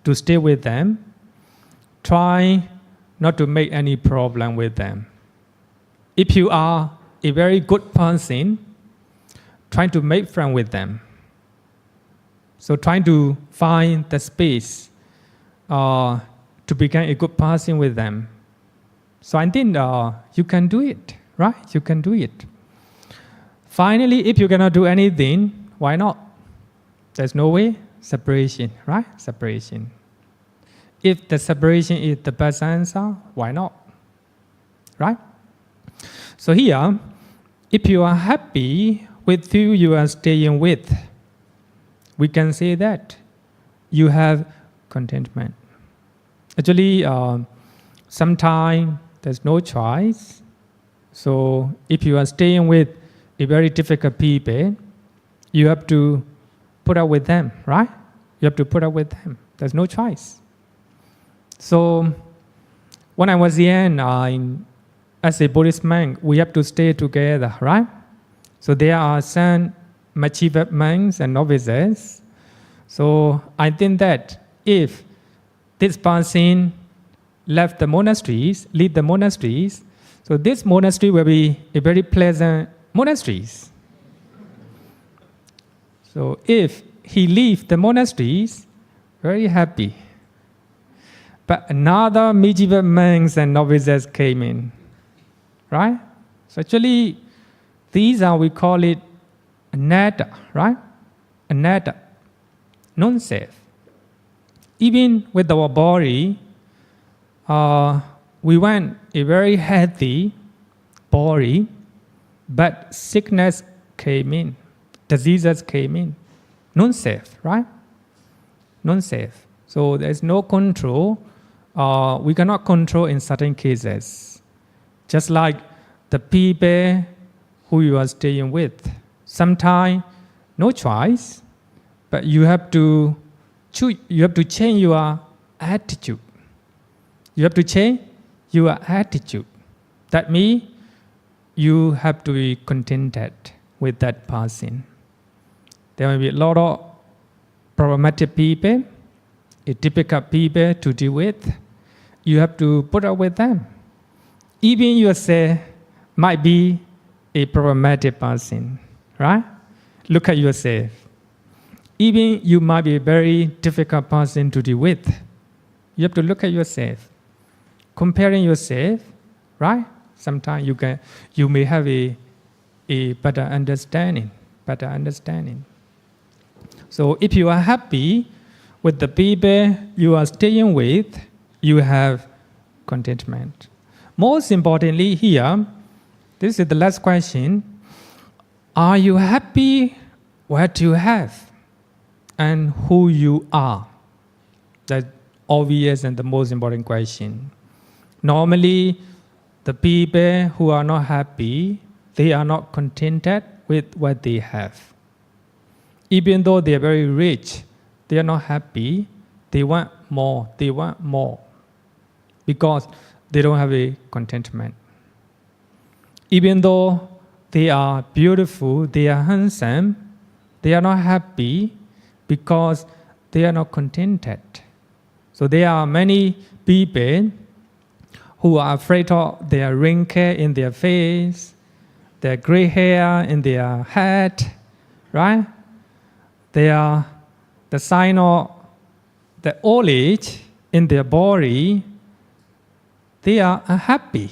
to stay with them. Try not to make any problem with them. If you are a very good person, try to make friends with them. So trying to find the space to become a good person with them. So I think you can do it, right? You can do it. Finally, if you cannot do anything, why not? There's no way, separation, right? Separation. If the separation is the best answer, why not? Right? So here, if you are happy with who you are staying with, we can say that you have contentment. Actually, sometimes there's no choice. So if you are staying with a very difficult people, you have to put up with them, right? You have to put up with them. There's no choice. So when I was young, as a Buddhist monk, we have to stay together, right? So there are some mature monks and novices. So I think that if this person leave the monasteries, so this monastery will be a very pleasant monastery. So if he leaves the monasteries, very happy. But another medieval monks and novices came in, right? So actually, these are, we call it anatta, right? Anatta, non-self. Even with our body, we want a very healthy body, but sickness came in, diseases came in. Non-self, right? Non-self. So there's no control. We cannot control in certain cases. Just like the people who you are staying with. Sometimes, no choice, but you have to choose, you have to change your attitude. You have to change your attitude. That means you have to be contented with that person. There may be a lot of problematic people, difficult people to deal with. You have to put up with them. Even yourself might be a problematic person, right? Look at yourself. Even you might be a very difficult person to deal with. You have to look at yourself. Comparing yourself, right? Sometimes you may have a better understanding. So if you are happy with the people you are staying with, you have contentment. Most importantly here, this is the last question. Are you happy what you have and who you are? That's obvious and the most important question. Normally, the people who are not happy, they are not contented with what they have. Even though they are very rich, they are not happy. They want more. Because they don't have a contentment. Even though they are beautiful, they are handsome, they are not happy because they are not contented. So there are many people who are afraid of their wrinkle in their face, their gray hair in their head, right? They are the sign of the old age in their body. They are unhappy.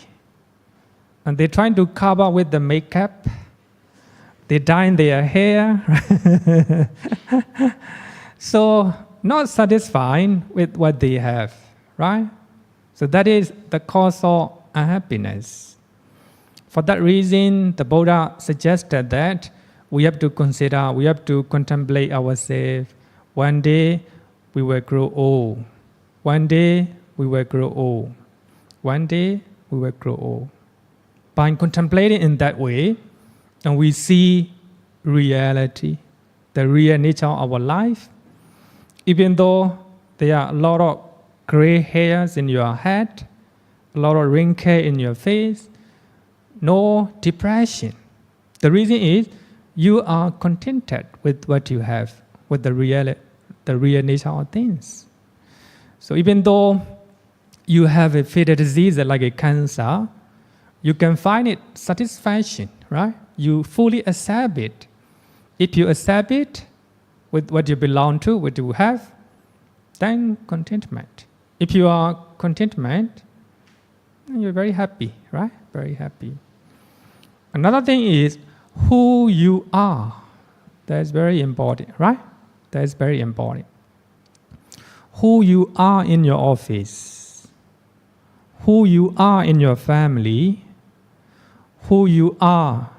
And they're trying to cover with the makeup. They dye their hair. So, not satisfied with what they have, right? So that is the cause of unhappiness. For that reason, the Buddha suggested that we have to consider, we have to contemplate ourselves. One day we will grow old. One day we will grow old. One day we will grow old. By contemplating in that way, and we see reality, the real nature of our life, even though there are a lot of gray hairs in your head, a lot of wrinkles in your face, no depression. The reason is you are contented with what you have, with the real nature of things. So even though you have a fatal disease like a cancer, you can find it satisfaction, right? You fully accept it. If you accept it with what you belong to, what you have, then contentment. If you are contentment, then you're very happy, right? Very happy. Another thing is who you are. That's very important, right? That's very important. Who you are in your office, who you are in your family, who you are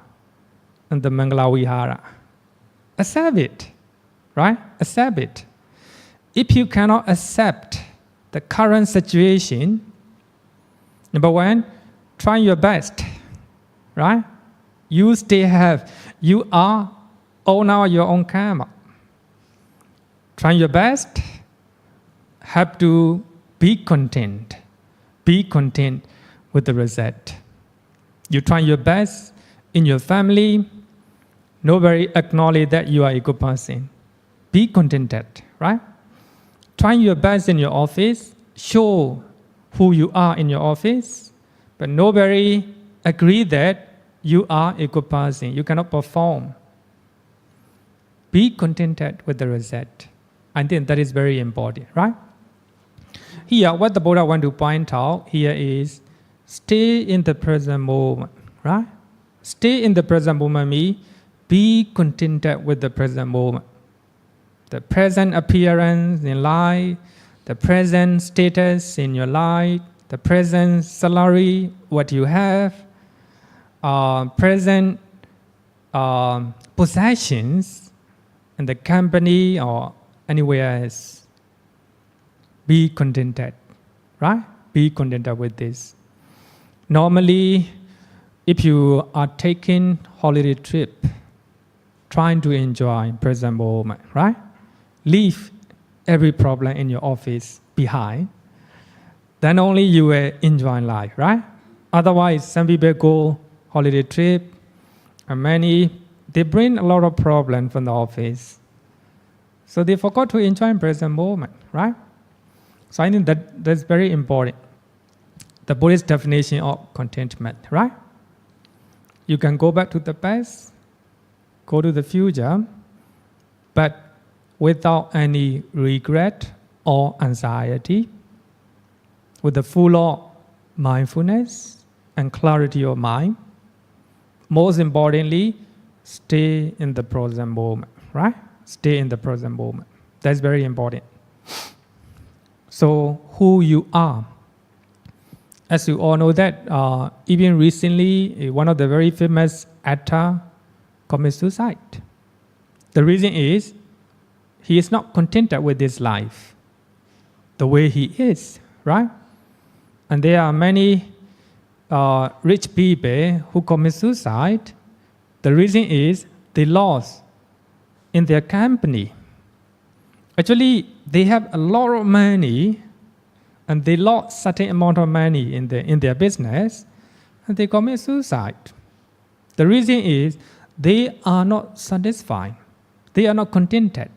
in the Mangala Vihara. Accept it, right? Accept it. If you cannot accept the current situation, number one, try your best, right? You are owner of your own karma. Try your best, have to be content with the result. You try your best in your family, nobody acknowledge that you are a good person. Be contented, right? Try your best in your office, show who you are in your office, but nobody agree that you are a good person. You cannot perform. Be contented with the result. I think that is very important, right? Here, what the Buddha want to point out here is stay in the present moment, right? Stay in the present moment means be contented with the present moment. The present appearance in life, the present status in your life, the present salary, what you have, present possessions in the company or anywhere else. Be contented, right? Be contented with this. Normally, if you are taking holiday trip, trying to enjoy present moment, right? Leave every problem in your office behind. Then only you will enjoy life, right? Otherwise, some people go holiday trip, and they bring a lot of problems from the office. So they forgot to enjoy present moment, right? So I think that's very important. The Buddhist definition of contentment, right? You can go back to the past, go to the future, but without any regret or anxiety, with the full of mindfulness and clarity of mind. Most importantly, stay in the present moment, right? Stay in the present moment. That's very important. So, who you are. As you all know that, even recently, one of the very famous actors committed suicide. The reason is, he is not contented with his life, the way he is, right? And there are many rich people who commit suicide. The reason is they lost in their company. Actually, they have a lot of money, and they lost certain amount of money in their business, and they commit suicide. The reason is they are not satisfied. They are not contented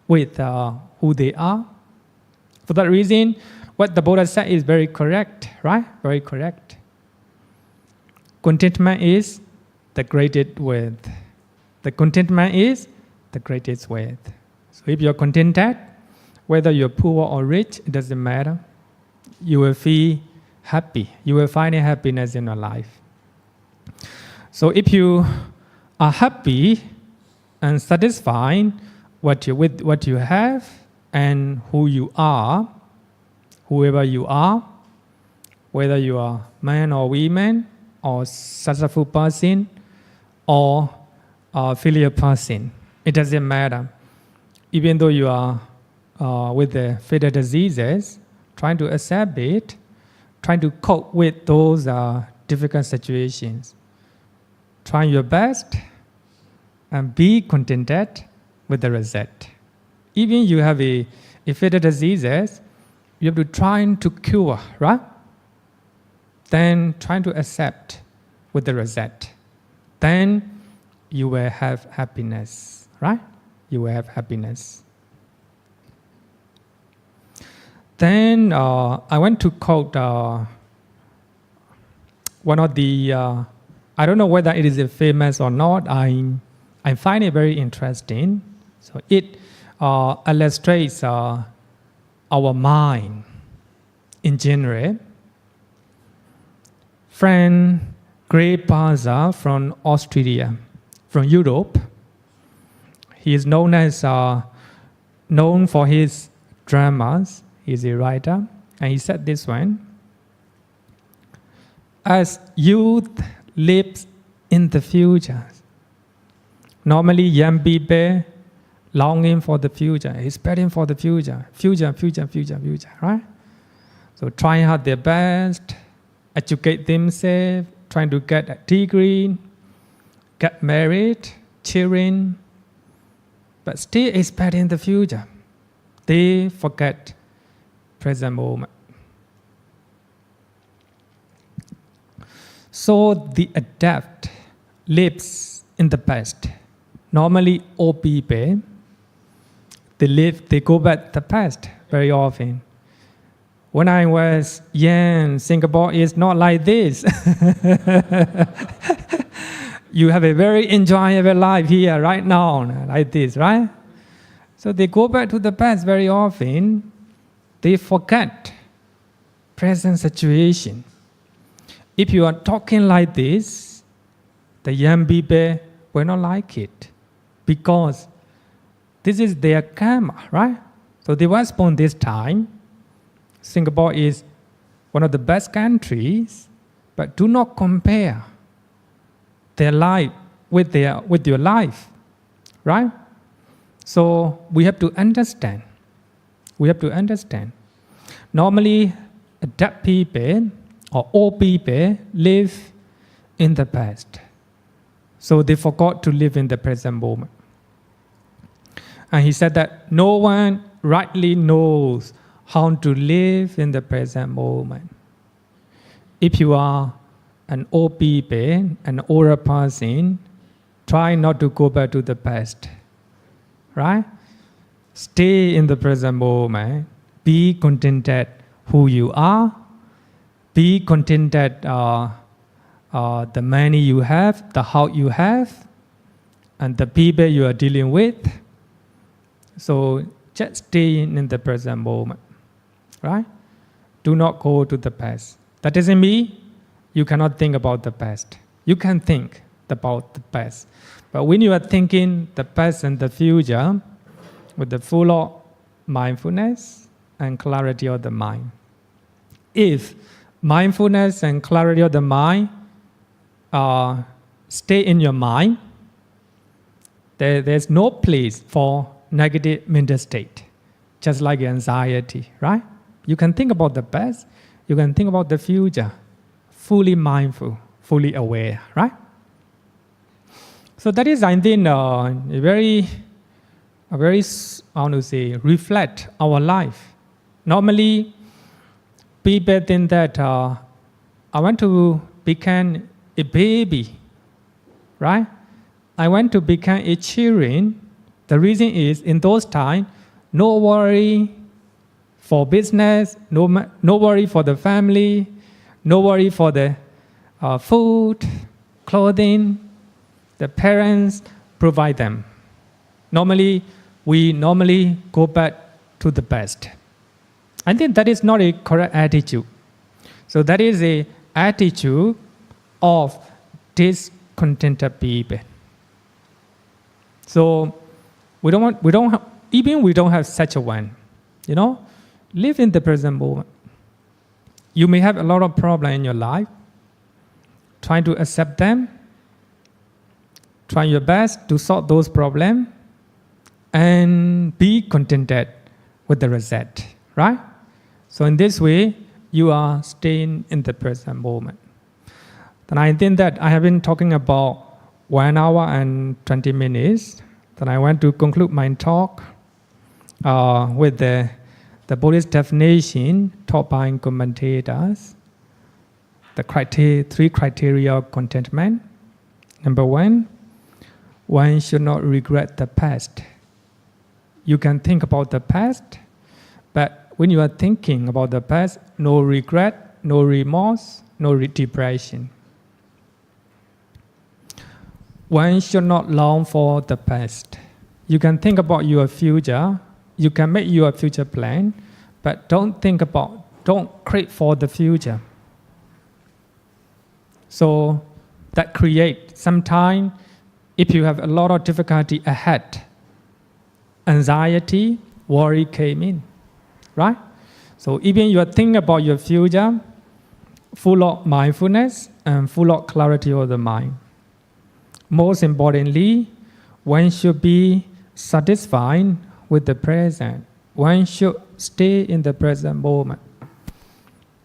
with who they are. For that reason, what the Buddha said is very correct, right? Very correct. Contentment is the greatest wealth. The contentment is the greatest wealth. So if you're contented, whether you're poor or rich, it doesn't matter. You will feel happy. You will find happiness in your life. So if you are happy and satisfied with what you have and who you are, whoever you are, whether you are man or woman, or successful person, or a failure person, it doesn't matter. Even though you are with the fatal diseases, trying to accept it, trying to cope with those difficult situations, trying your best, and be contented with the result. Even you have a fatal diseases, you have to try to cure, right? Then trying to accept with the result. Then you will have happiness, right? You will have happiness. Then I want to quote one of the, I don't know whether it is famous or not, I find it very interesting. So it illustrates our mind in general. Friend Grey Paza from Australia, from Europe. He is known for his dramas. He's a writer, and he said this one: as youth lives in the future, normally young people longing for the future, expecting for the future, right? So trying hard their best, educate themselves, trying to get a degree, get married, children, but still expecting the future. They forget present moment. So the adept lives in the past. Normally, all people, they go back to the past very often. When I was young, Singapore is not like this. You have a very enjoyable life here right now, like this, right? So they go back to the past very often. They forget present situation. If you are talking like this, the young people will not like it, because this is their karma, right? So they were born this time. Singapore is one of the best countries, but do not compare their life with your life, right? So we have to understand. Normally, adept people or old people live in the past. So they forgot to live in the present moment. And he said that no one rightly knows how to live in the present moment. If you are an old people, an older person, try not to go back to the past. Right? Stay in the present moment. Be contented who you are. Be contented the money you have, the house you have, and the people you are dealing with. So just stay in the present moment. Right? Do not go to the past. That doesn't mean you cannot think about the past. You can think about the past. But when you are thinking the past and the future with the full of mindfulness and clarity of the mind. If mindfulness and clarity of the mind stay in your mind, there's no place for negative mental state, just like anxiety, right? You can think about the past, you can think about the future, fully mindful, fully aware, right? So that is, I think, a very, I want to say, reflect our life. Normally, people think that I want to become a baby, right? I want to become a children. The reason is, in those times, no worry for business, no worry for the family, no worry for the food, clothing. The parents provide them. We normally go back to the past. I think that is not a correct attitude. So that is an attitude of discontented people. So we don't have such a one. You know, live in the present moment. You may have a lot of problems in your life. Try to accept them. Try your best to solve those problems and be contented with the result, right? So in this way, you are staying in the present moment. Then I think that I have been talking about 1 hour and 20 minutes. Then I want to conclude my talk with the Buddhist definition taught by commentators. The 3 criteria of contentment. Number 1, one should not regret the past. You can think about the past, but when you are thinking about the past, no regret, no remorse, no depression. One should not long for the past. You can think about your future, you can make your future plan, but don't crave for the future. So that creates sometimes, if you have a lot of difficulty ahead, anxiety, worry came in, right? So even you are thinking about your future, full of mindfulness and full of clarity of the mind. Most importantly, one should be satisfied with the present. One should stay in the present moment.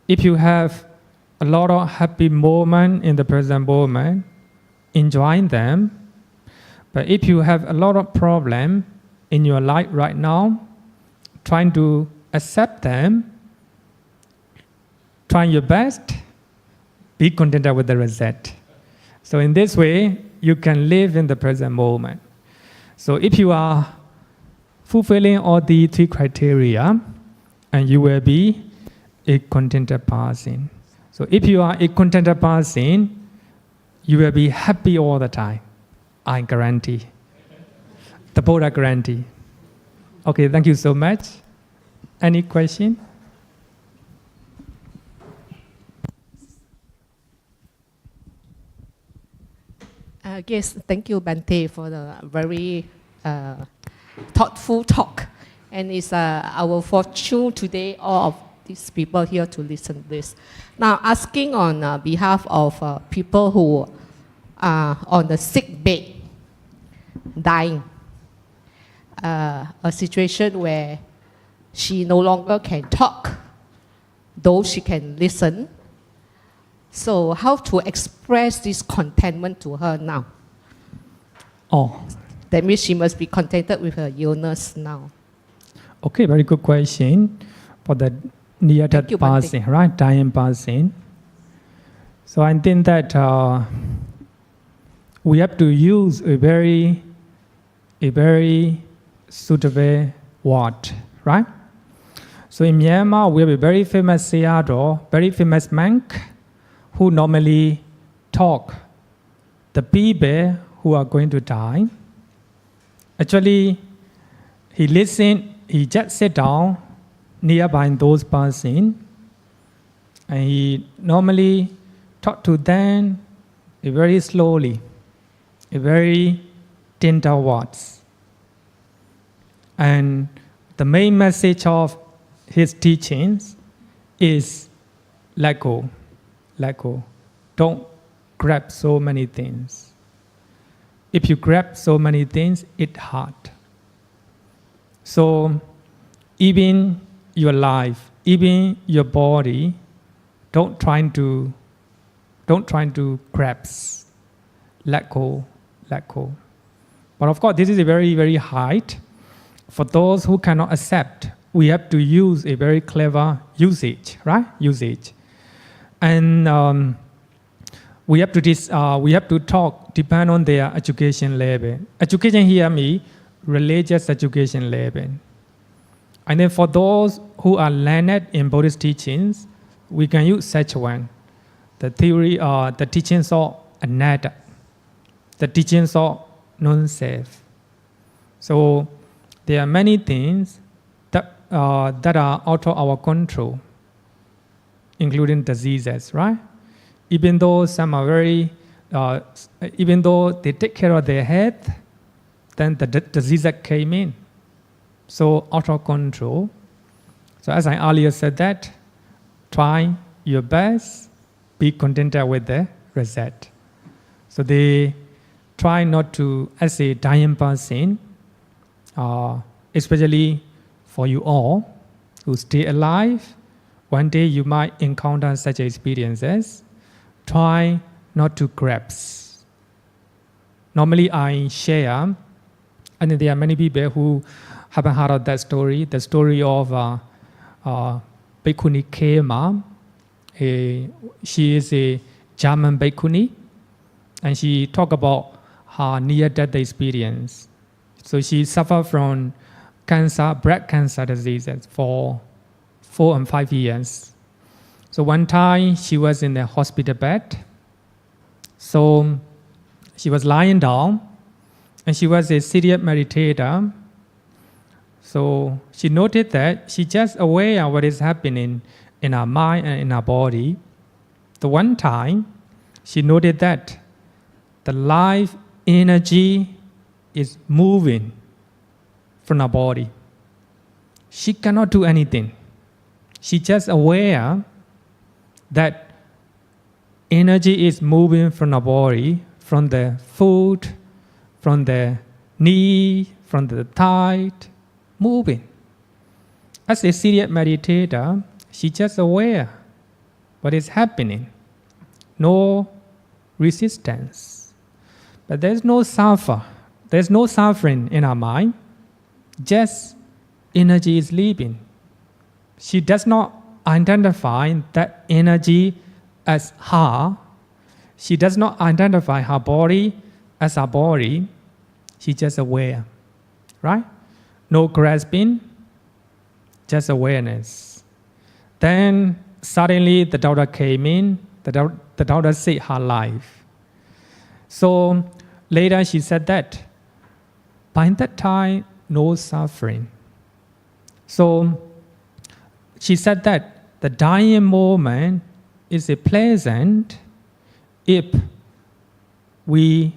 If you have a lot of happy moments in the present moment, enjoy them. But if you have a lot of problems in your life right now, trying to accept them, try your best, be contented with the result. So in this way, you can live in the present moment. So if you are fulfilling all the 3 criteria, and you will be a contented person. So if you are a contented person, you will be happy all the time. I guarantee. The Buddha guarantee. Okay, thank you so much. Any question? Yes, thank you, Bhante, for the very thoughtful talk. And it's our fortune today, all of these people here to listen to this. Now, asking on behalf of people who are on the sick bed, dying, a situation where she no longer can talk, though she can listen. So how to express this contentment to her now? Oh, That means she must be contented with her illness now. okay, very good question for the near-death Thank you, Bhante. passing, right? Dying passing. So I think that we have to use a very suitable word, right? So in Myanmar, we have a very famous Sayadaw, very famous monk, who normally talk the people who are going to die. Actually, he listen, he just sit down nearby those persons, and he normally talk to them very slowly, a very tender words. And the main message of his teachings is let go, let go. Don't grab so many things. If you grab so many things, it's hard. So even your life, even your body, don't try to grasp. Let go, let go. But of course, this is a very, very hard. For those who cannot accept, we have to use a very clever usage, right? Usage. And we have to talk depend on their education level. Education here means religious education level. And then for those who are learned in Buddhist teachings, we can use such one. The theory, the teachings of anatta, the teachings of non-self. So there are many things that are out of our control, including diseases, right? Even though some are very, even though they take care of their health, then the disease that came in. So out of control. So as I earlier said that, try your best, be contented with the result. So they try not to, as a dying person, especially for you all who stay alive, one day you might encounter such experiences. Try not to grasp. Normally I share, and there are many people who haven't heard of that story, the story of Bhikkhuni Khema. She is a German Bhikkhuni, and she talked about her near-death experience. So she suffered from cancer, breast cancer diseases for 4 and 5 years. So one time she was in the hospital bed. So she was lying down, and she was a serious meditator. So she noted that she just aware of what is happening in her mind and in her body. The one time she noted that the life energy is moving from her body. She cannot do anything. She just aware that energy is moving from the body, from the foot, from the knee, from the thigh, moving. As a serious meditator, she just aware what is happening. No resistance. But there's no suffer. There's no suffering in her mind. Just energy is leaving. She does not identify that energy as her. She does not identify her body as her body. She's just aware, right? No grasping, just awareness. Then suddenly the doctor came in. The doctor saved her life. So later she said that by that time, no suffering. So she said that the dying moment is a pleasant if we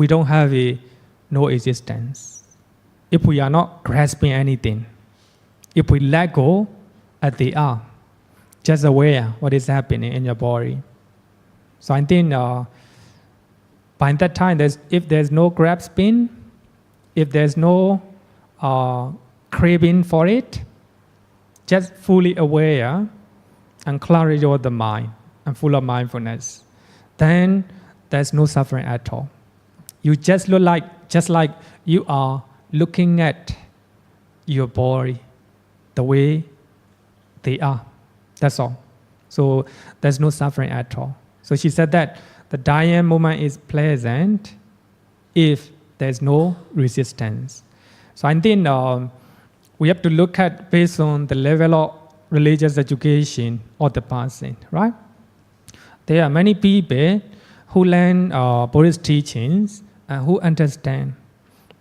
don't have no existence. If we are not grasping anything. If we let go as they are. Just aware what is happening in your body. So I think by that time, if there's no grasping, if there's no craving for it, just fully aware and clarity of the mind and full of mindfulness, then there's no suffering at all. You just look just like you are looking at your body the way they are. That's all. So there's no suffering at all. So she said that the dying moment is pleasant if there's no resistance. So I think we have to look at based on the level of religious education of the person, right? There are many people who learn Buddhist teachings and who understand,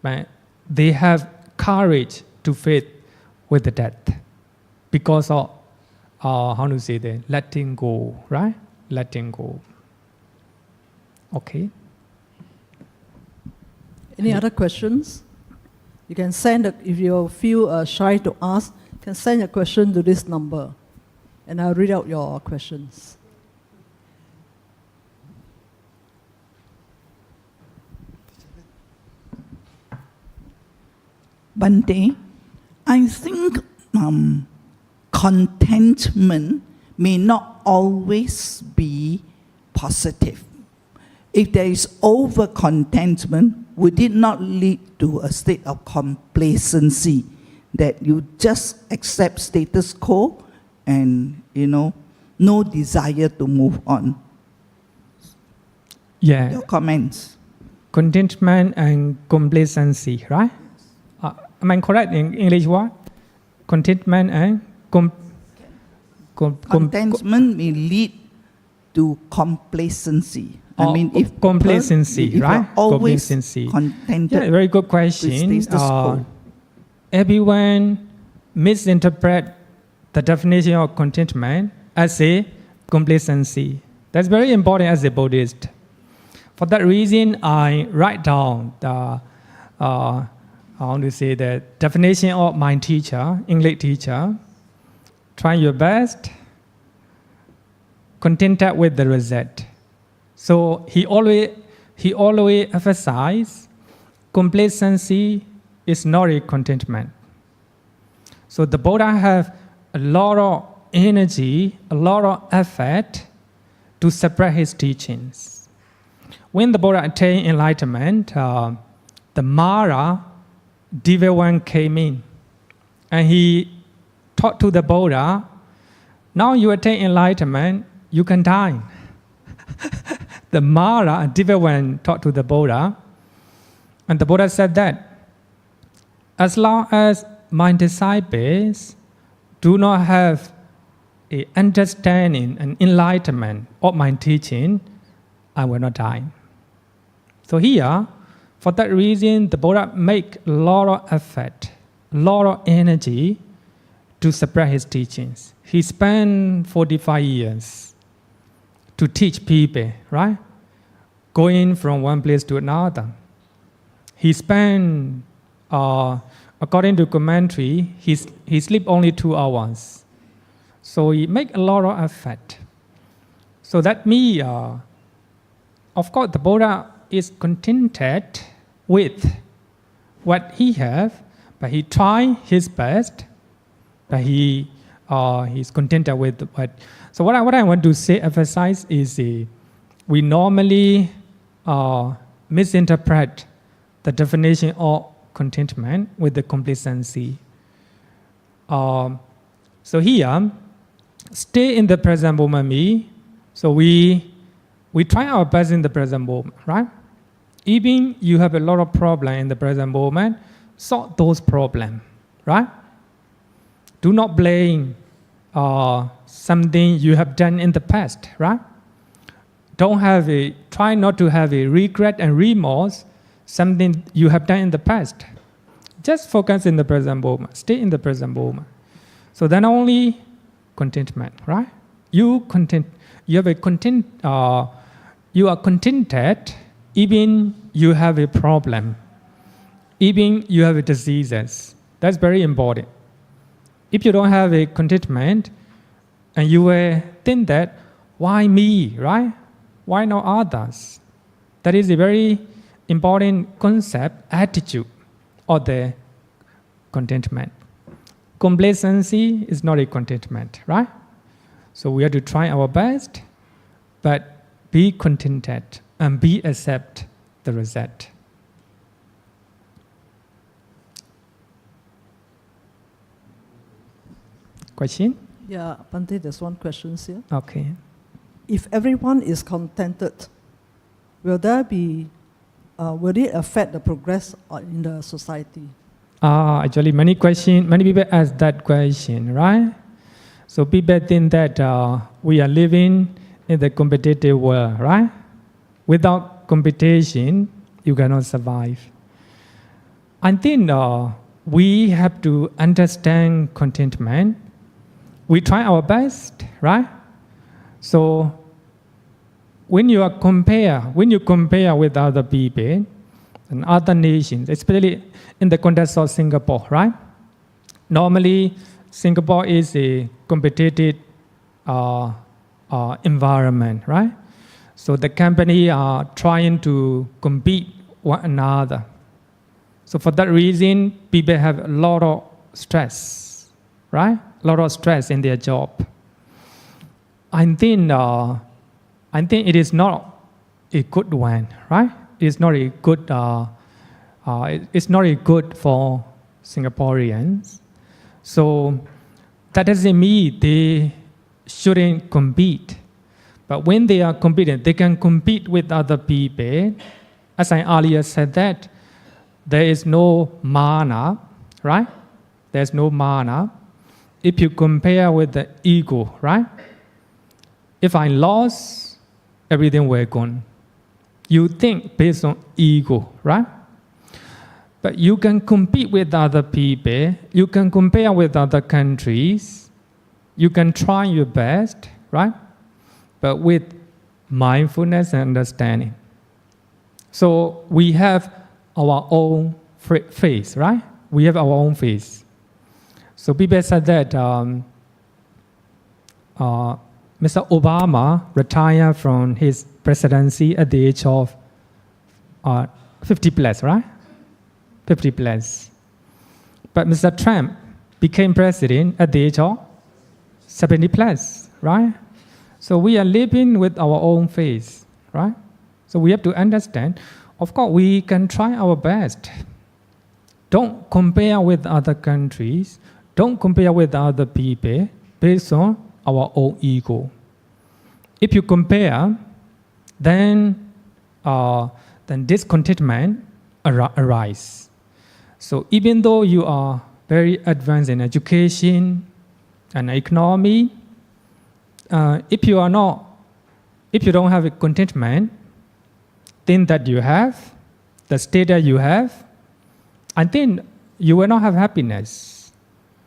but they have courage to face with the death because of how to say that, letting go, right? Letting go. Okay. Any other questions? You can send, if you feel shy to ask, you can send a question to this number, and I'll read out your questions. Bhante, I think contentment may not always be positive. If there is over-contentment, would it not lead to a state of complacency that you just accept status quo and, no desire to move on? Yeah. Your comments. Contentment and complacency, right? Am I correct in English word? Contentment and contentment may lead to complacency. I mean, if complacency, people, right? If always Complacency. contented, Yeah, very good question. Everyone misinterpret the definition of contentment as a complacency. That's very important as a Buddhist. For that reason, I write down the definition of my teacher, English teacher. Try your best, contented with the result. So he always emphasized complacency is not a contentment. So the Buddha have a lot of energy, a lot of effort to spread his teachings. When the Buddha attained enlightenment, the Mara Divya came in, and he taught to the Buddha, now you attain enlightenment, you can die. The Mara Divya taught to the Buddha, and the Buddha said that as long as my disciples do not have an understanding and enlightenment of my teaching, I will not die. So here, for that reason, the Buddha make a lot of effort, a lot of energy to spread his teachings. He spent 45 years to teach people, right? Going from one place to another. He spent, according to commentary, he sleep only 2 hours. So he make a lot of effort. So that means, of course, the Buddha is contented with what he have, but he try his best, but he's contented with what. So what I want to say, emphasize is we normally misinterpret the definition of contentment with the complacency. So here, stay in the present moment. So we try our best in the present moment, right? Even you have a lot of problem in the present moment, solve those problems, right? Do not blame something you have done in the past, right? Try not to have a regret and remorse, something you have done in the past. Just focus in the present moment, stay in the present moment. So then only contentment, right? You are contented even you have a problem, even you have diseases. That's very important. If you don't have a contentment and you will think that, why me, right? Why not others? That is a very important concept, attitude of the contentment. Complacency is not a contentment, right? So we have to try our best but be contented and be accept the result. Question? Yeah, Bhante, there's one question here. Okay. If everyone is contented, will it affect the progress in the society? Actually, many people ask that question, right? So people think that we are living in the competitive world, right? Without competition, you cannot survive. I think we have to understand contentment. We try our best, right? So when you compare with other people and other nations, especially in the context of Singapore, right? Normally, Singapore is a competitive environment, right? So the company are trying to compete one another. So for that reason, people have a lot of stress, right? A lot of stress in their job. I think it is not a good one, right? It's not a good. It's not a good for Singaporeans. So that doesn't mean they shouldn't compete. But when they are competing, they can compete with other people. As I earlier said that, there is no mana, right? There's no mana. If you compare with the ego, right? If I lost, everything will gone. You think based on ego, right? But you can compete with other people. You can compare with other countries. You can try your best, right? But with mindfulness and understanding. So we have our own face, right? We have our own face. So people said that Mr. Obama retired from his presidency at the age of 50 plus, right? 50 plus. But Mr. Trump became president at the age of 70 plus, right? So we are living with our own face, right? So we have to understand, of course, we can try our best. Don't compare with other countries. Don't compare with other people based on our own ego. If you compare, then discontentment arises. So even though you are very advanced in education and economy, if you don't have a contentment, thing that you have, the state that you have, I think you will not have happiness.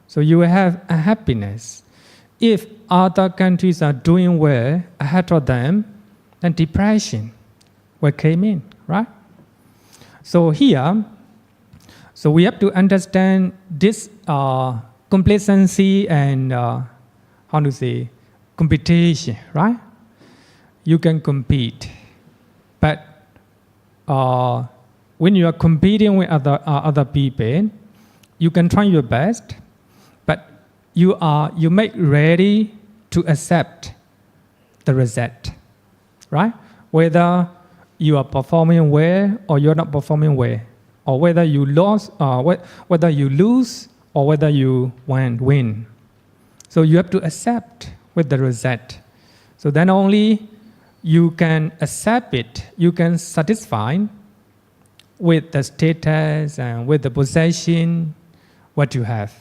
So you will have a happiness. If other countries are doing well ahead of them, then depression will come in, right? So here, so we have to understand this complacency and competition, right? You can compete, but when you are competing with other people, you can try your best, but you make ready to accept the result, right? Whether you are performing well or you're not performing well, or whether you lose, whether you win. So you have to accept with the result. So then only you can accept it, you can satisfy with the status and with the possession, what you have.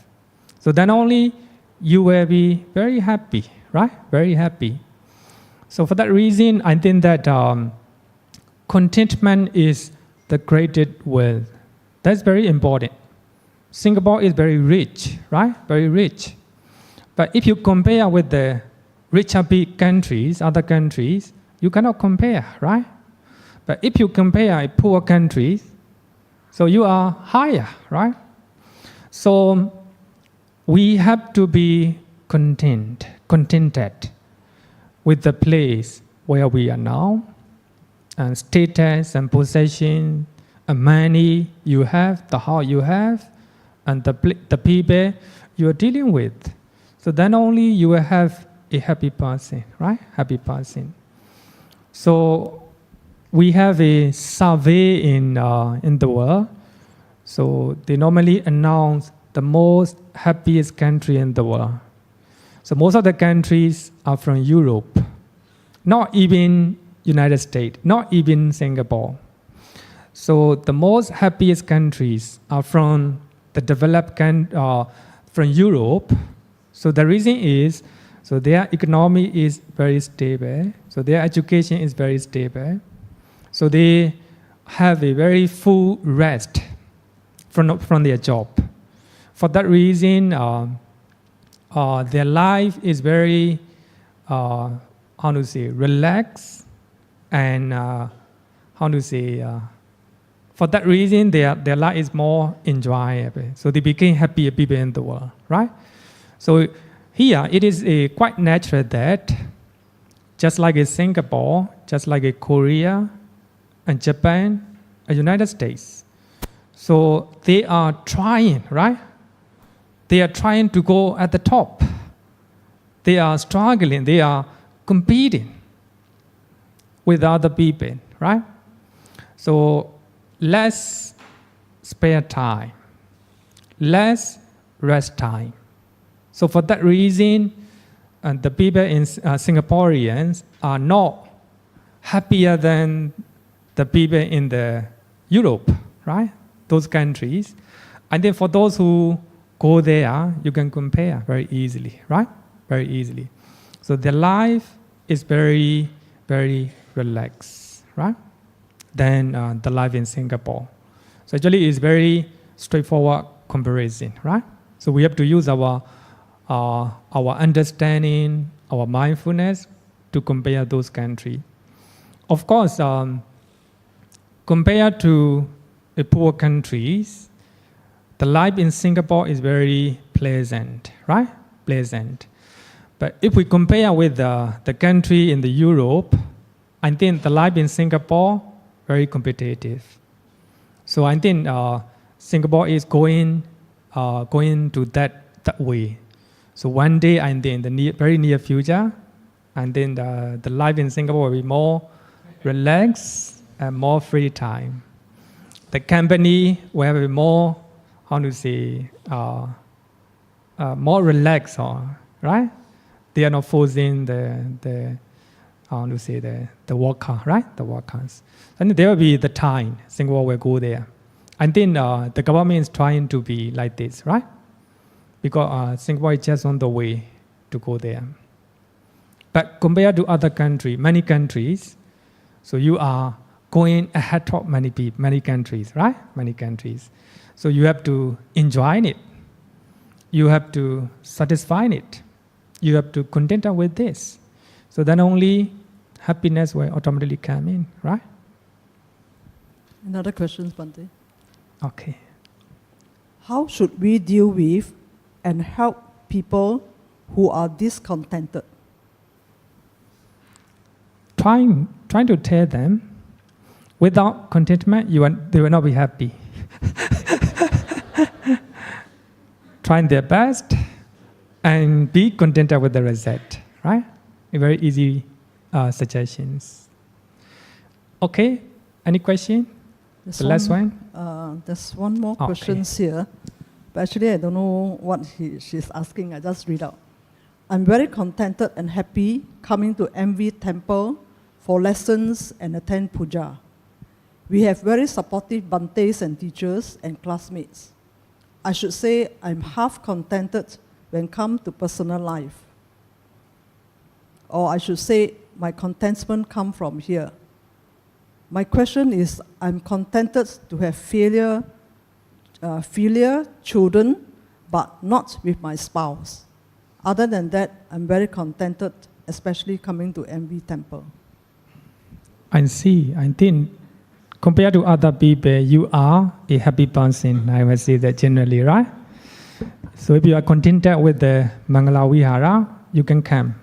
So then only you will be very happy, right? Very happy. So for that reason, I think that contentment is the greatest wealth. That's very important. Singapore is very rich, right? Very rich. But if you compare with the richer big countries, other countries, you cannot compare, right? But if you compare poor countries, so you are higher, right? So we have to be contented with the place where we are now, and status and possession, and money you have, the house you have, and the people you are dealing with. So then only you will have a happy person, right? Happy person. So we have a survey in the world. So they normally announce the most happiest country in the world. So most of the countries are from Europe, not even United States, not even Singapore. So the most happiest countries are from the developed from Europe. So the reason is, so their economy is very stable. So their education is very stable. So they have a very full rest from their job. For that reason, their life is very, relaxed, and for that reason, their life is more enjoyable. So they became happier people in the world, right? So here, it is quite natural that, just like in Singapore, just like in Korea, and Japan, and United States, so they are trying, right? They are trying to go at the top. They are struggling. They are competing with other people, right? So less spare time, less rest time. So for that reason, the people in Singaporeans are not happier than the people in the Europe, right? Those countries. And then for those who go there, you can compare very easily, right? Very easily. So their life is very, very relaxed, right? Than the life in Singapore. So actually it's very straightforward comparison, right? So we have to use our understanding, our mindfulness to compare those countries. Of course, compared to the poor countries, the life in Singapore is very pleasant, right? Pleasant. But if we compare with the country in the Europe, I think the life in Singapore very competitive. So I think Singapore is going to that way. So one day, I think in the very near future, and then the life in Singapore will be more relaxed and more free time. The company will have more, more relaxed, right? They are not forcing the worker, right? The workers. And there will be the time Singapore will go there. I think the government is trying to be like this, right? Because Singapore is just on the way to go there. But compared to other countries, many countries, so you are going ahead of many countries, right? Many countries. So you have to enjoy it. You have to satisfy it. You have to content with this. So then only happiness will automatically come in, right? Another question, Bhante. Okay. How should we deal with and help people who are discontented? Trying to tell them, without contentment, they will not be happy. Trying their best and be contented with the result, right? A very easy suggestions. Okay, any question? The last one? There's one more question here. But actually, I don't know what she's asking. I just read out. I'm very contented and happy coming to MV Temple for lessons and attend puja. We have very supportive Bhantes and teachers and classmates. I should say I'm half contented when come to personal life. Or I should say my contentment come from here. My question is, I'm contented to have filial children, but not with my spouse. Other than that, I'm very contented, especially coming to MV Temple. I see. I think compared to other people, you are a happy person. I would say that generally, right? So if you are contented with the Mangala Vihara, you can come.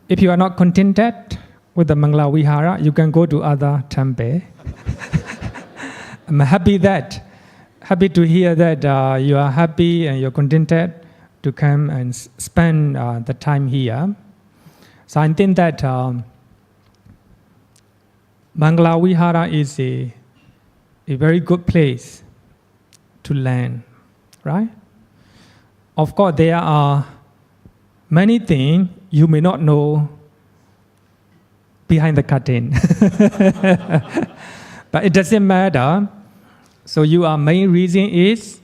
If you are not contented with the Mangala Vihara, you can go to other temple. I'm happy to hear that you are happy and you're contented to come and spend the time here. So I think that Mangala Vihara is a very good place to learn, right? Of course, there are many things you may not know behind the curtain. But it doesn't matter. So your main reason is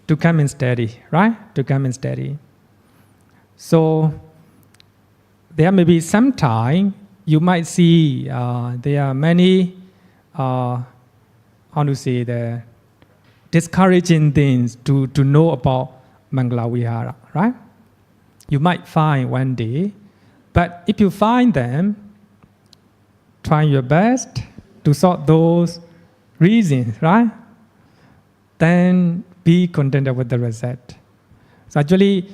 to come and study, right? To come and study. So there may be some time you might see there are many, the discouraging things to know about Mangala Vihara, right? You might find one day, but if you find them, try your best to sort those reasons, right? Then be contented with the result. So actually,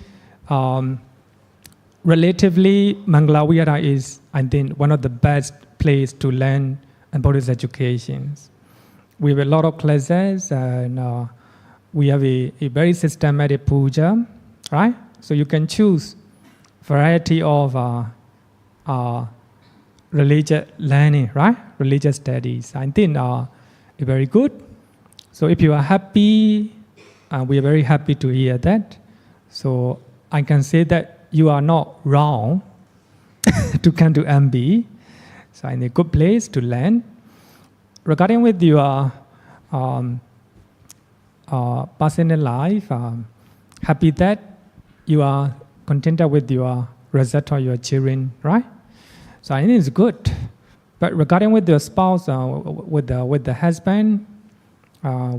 relatively, Mangala Vihara is, I think, one of the best places to learn Buddhist education. We have a lot of classes, and we have a very systematic puja, right? So you can choose variety of religious learning, right? Religious studies. I think are very good. So if you are happy, we are very happy to hear that. So I can say that you are not wrong to come to MB. So in a good place to learn. Regarding with your personal life, happy that you are contented with your result or your children, right? So I think it's good. But regarding with your spouse, with the husband,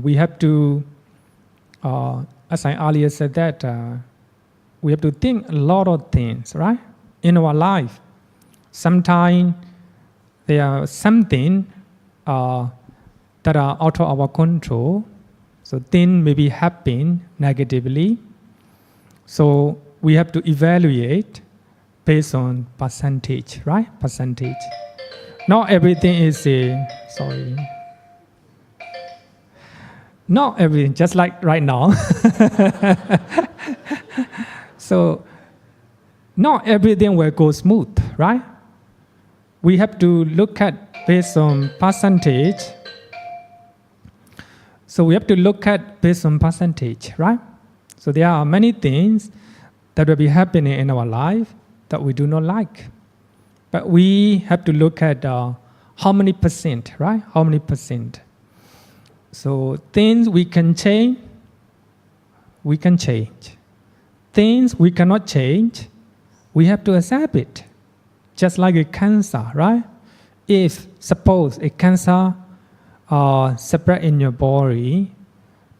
we have to, as I earlier said that, we have to think a lot of things, right? In our life, sometimes there are something that are out of our control. So things maybe happen negatively. So we have to evaluate based on percentage, right? Percentage. Not everything is not everything, just like right now. So not everything will go smooth, right? We have to look at based on percentage. So we have to look at based on percentage, right? So there are many things that will be happening in our life that we do not like. But we have to look at how many percent, right? How many percent? So things we can change, we can change. Things we cannot change, we have to accept it. Just like a cancer, right? If suppose a cancer spread in your body,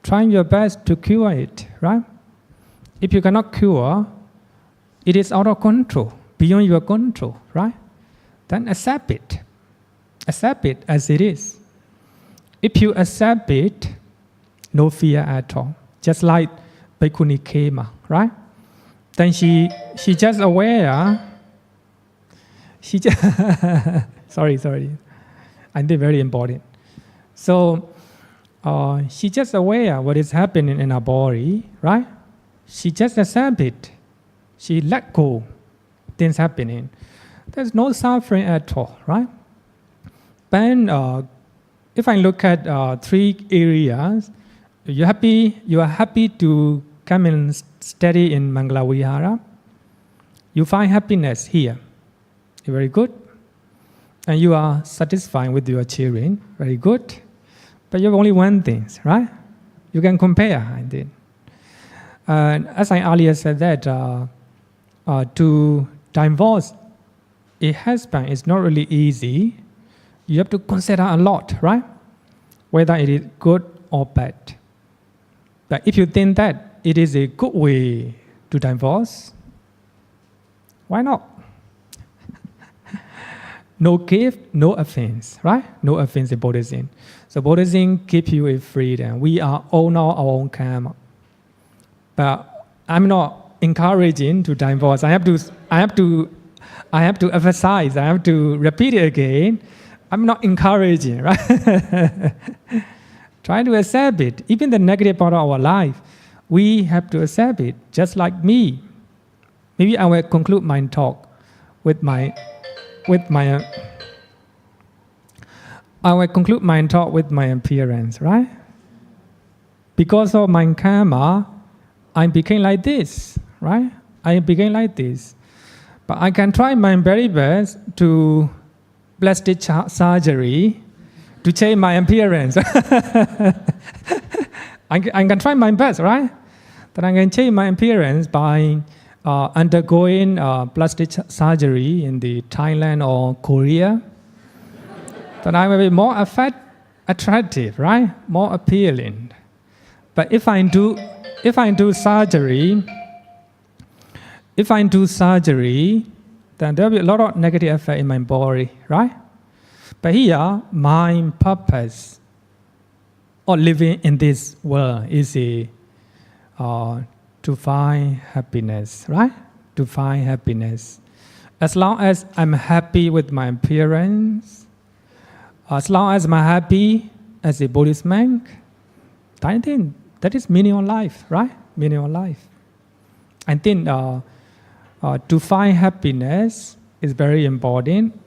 try your best to cure it, right? If you cannot cure, it is out of control, beyond your control, right? Then accept it. Accept it as it is. If you accept it, no fear at all. Just like Bhikkhuni Khema, right? Then she just aware. She just sorry. I think very important. So she just aware what is happening in her body, right? She just accept it. She let go things happening. There's no suffering at all, right? Then if I look at 3 areas, you are happy to come and study in Mangala Vihara. You find happiness here. Very good. And you are satisfied with your children. Very good. But you have only one thing, right? You can compare, I think. As I earlier said that to divorce a husband is not really easy. You have to consider a lot, right? Whether it is good or bad. But if you think that it is a good way to divorce, why not? No gift, no offense, right? No offense in Buddhism. So Buddhism gives you a freedom. We are owner of our own karma. But I'm not encouraging to divorce. I have to emphasize. I have to repeat it again. I'm not encouraging, right? Try to accept it. Even the negative part of our life, we have to accept it. Just like me. Maybe I will conclude my talk with my I will conclude my talk with my appearance, right? Because of my karma, I became like this, right? I became like this. But I can try my very best to plastic surgery to change my appearance. I can try my best, right? That I can change my appearance by undergoing plastic surgery in the Thailand or Korea. That I will be more attractive, right? More appealing. But if I do surgery, then there will be a lot of negative effect in my body, right? But here, my purpose of living in this world is to find happiness, right? To find happiness. As long as I'm happy with my appearance, as long as I'm happy as a Buddhist monk, I think that is meaning of life, right? Meaning of life. I think to find happiness is very important.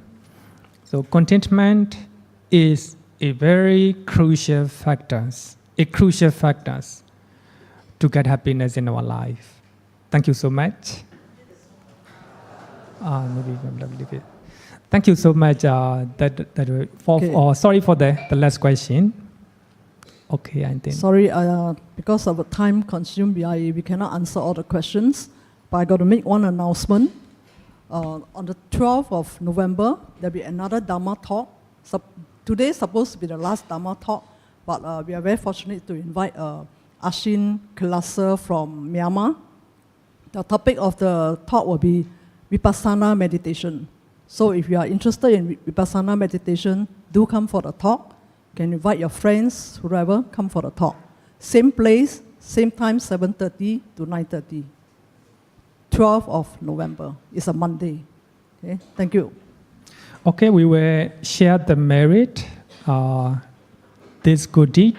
So contentment is a very crucial factor to get happiness in our life. Thank you so much. Maybe I'll leave it. Thank you so much. Sorry for the last question. Okay, I think. Sorry, because of the time consumed, we cannot answer all the questions. But I got to make one announcement. On the 12th of November, there'll be another Dhamma talk. Today is supposed to be the last Dhamma talk, but we are very fortunate to invite Ashin Kilasa from Myanmar. The topic of the talk will be Vipassana meditation. So if you are interested in Vipassana meditation, do come for the talk. You can invite your friends, whoever, come for the talk. Same place, same time, 7:30 to 9:30. 12th of November. It's a Monday. Okay, thank you. Okay, we will share the merit, this good deed.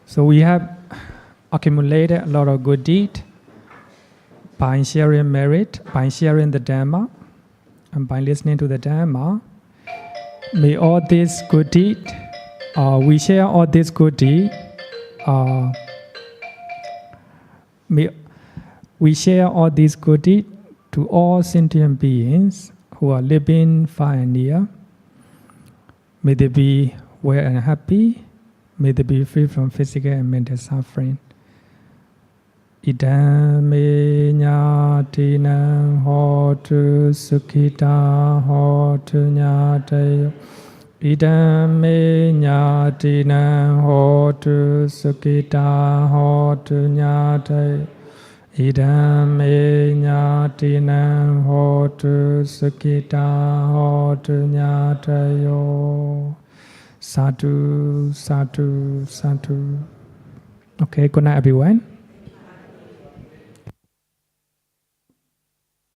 So we have accumulated a lot of good deed by sharing merit, by sharing the Dhamma, and by listening to the Dhamma. May all this good deed, we share all this good deed, we share all these good deeds to all sentient beings who are living far and near. May they be well and happy. May they be free from physical and mental suffering. Idame nyatinam hotu sukhita hotu nyatayo. Idame nyatinam hotu sukhita hotu nyatayo. Idame nyatinam hotu sukhita hotu nyatayo. Sadhu, sadhu, sadhu. Okay, good night everyone.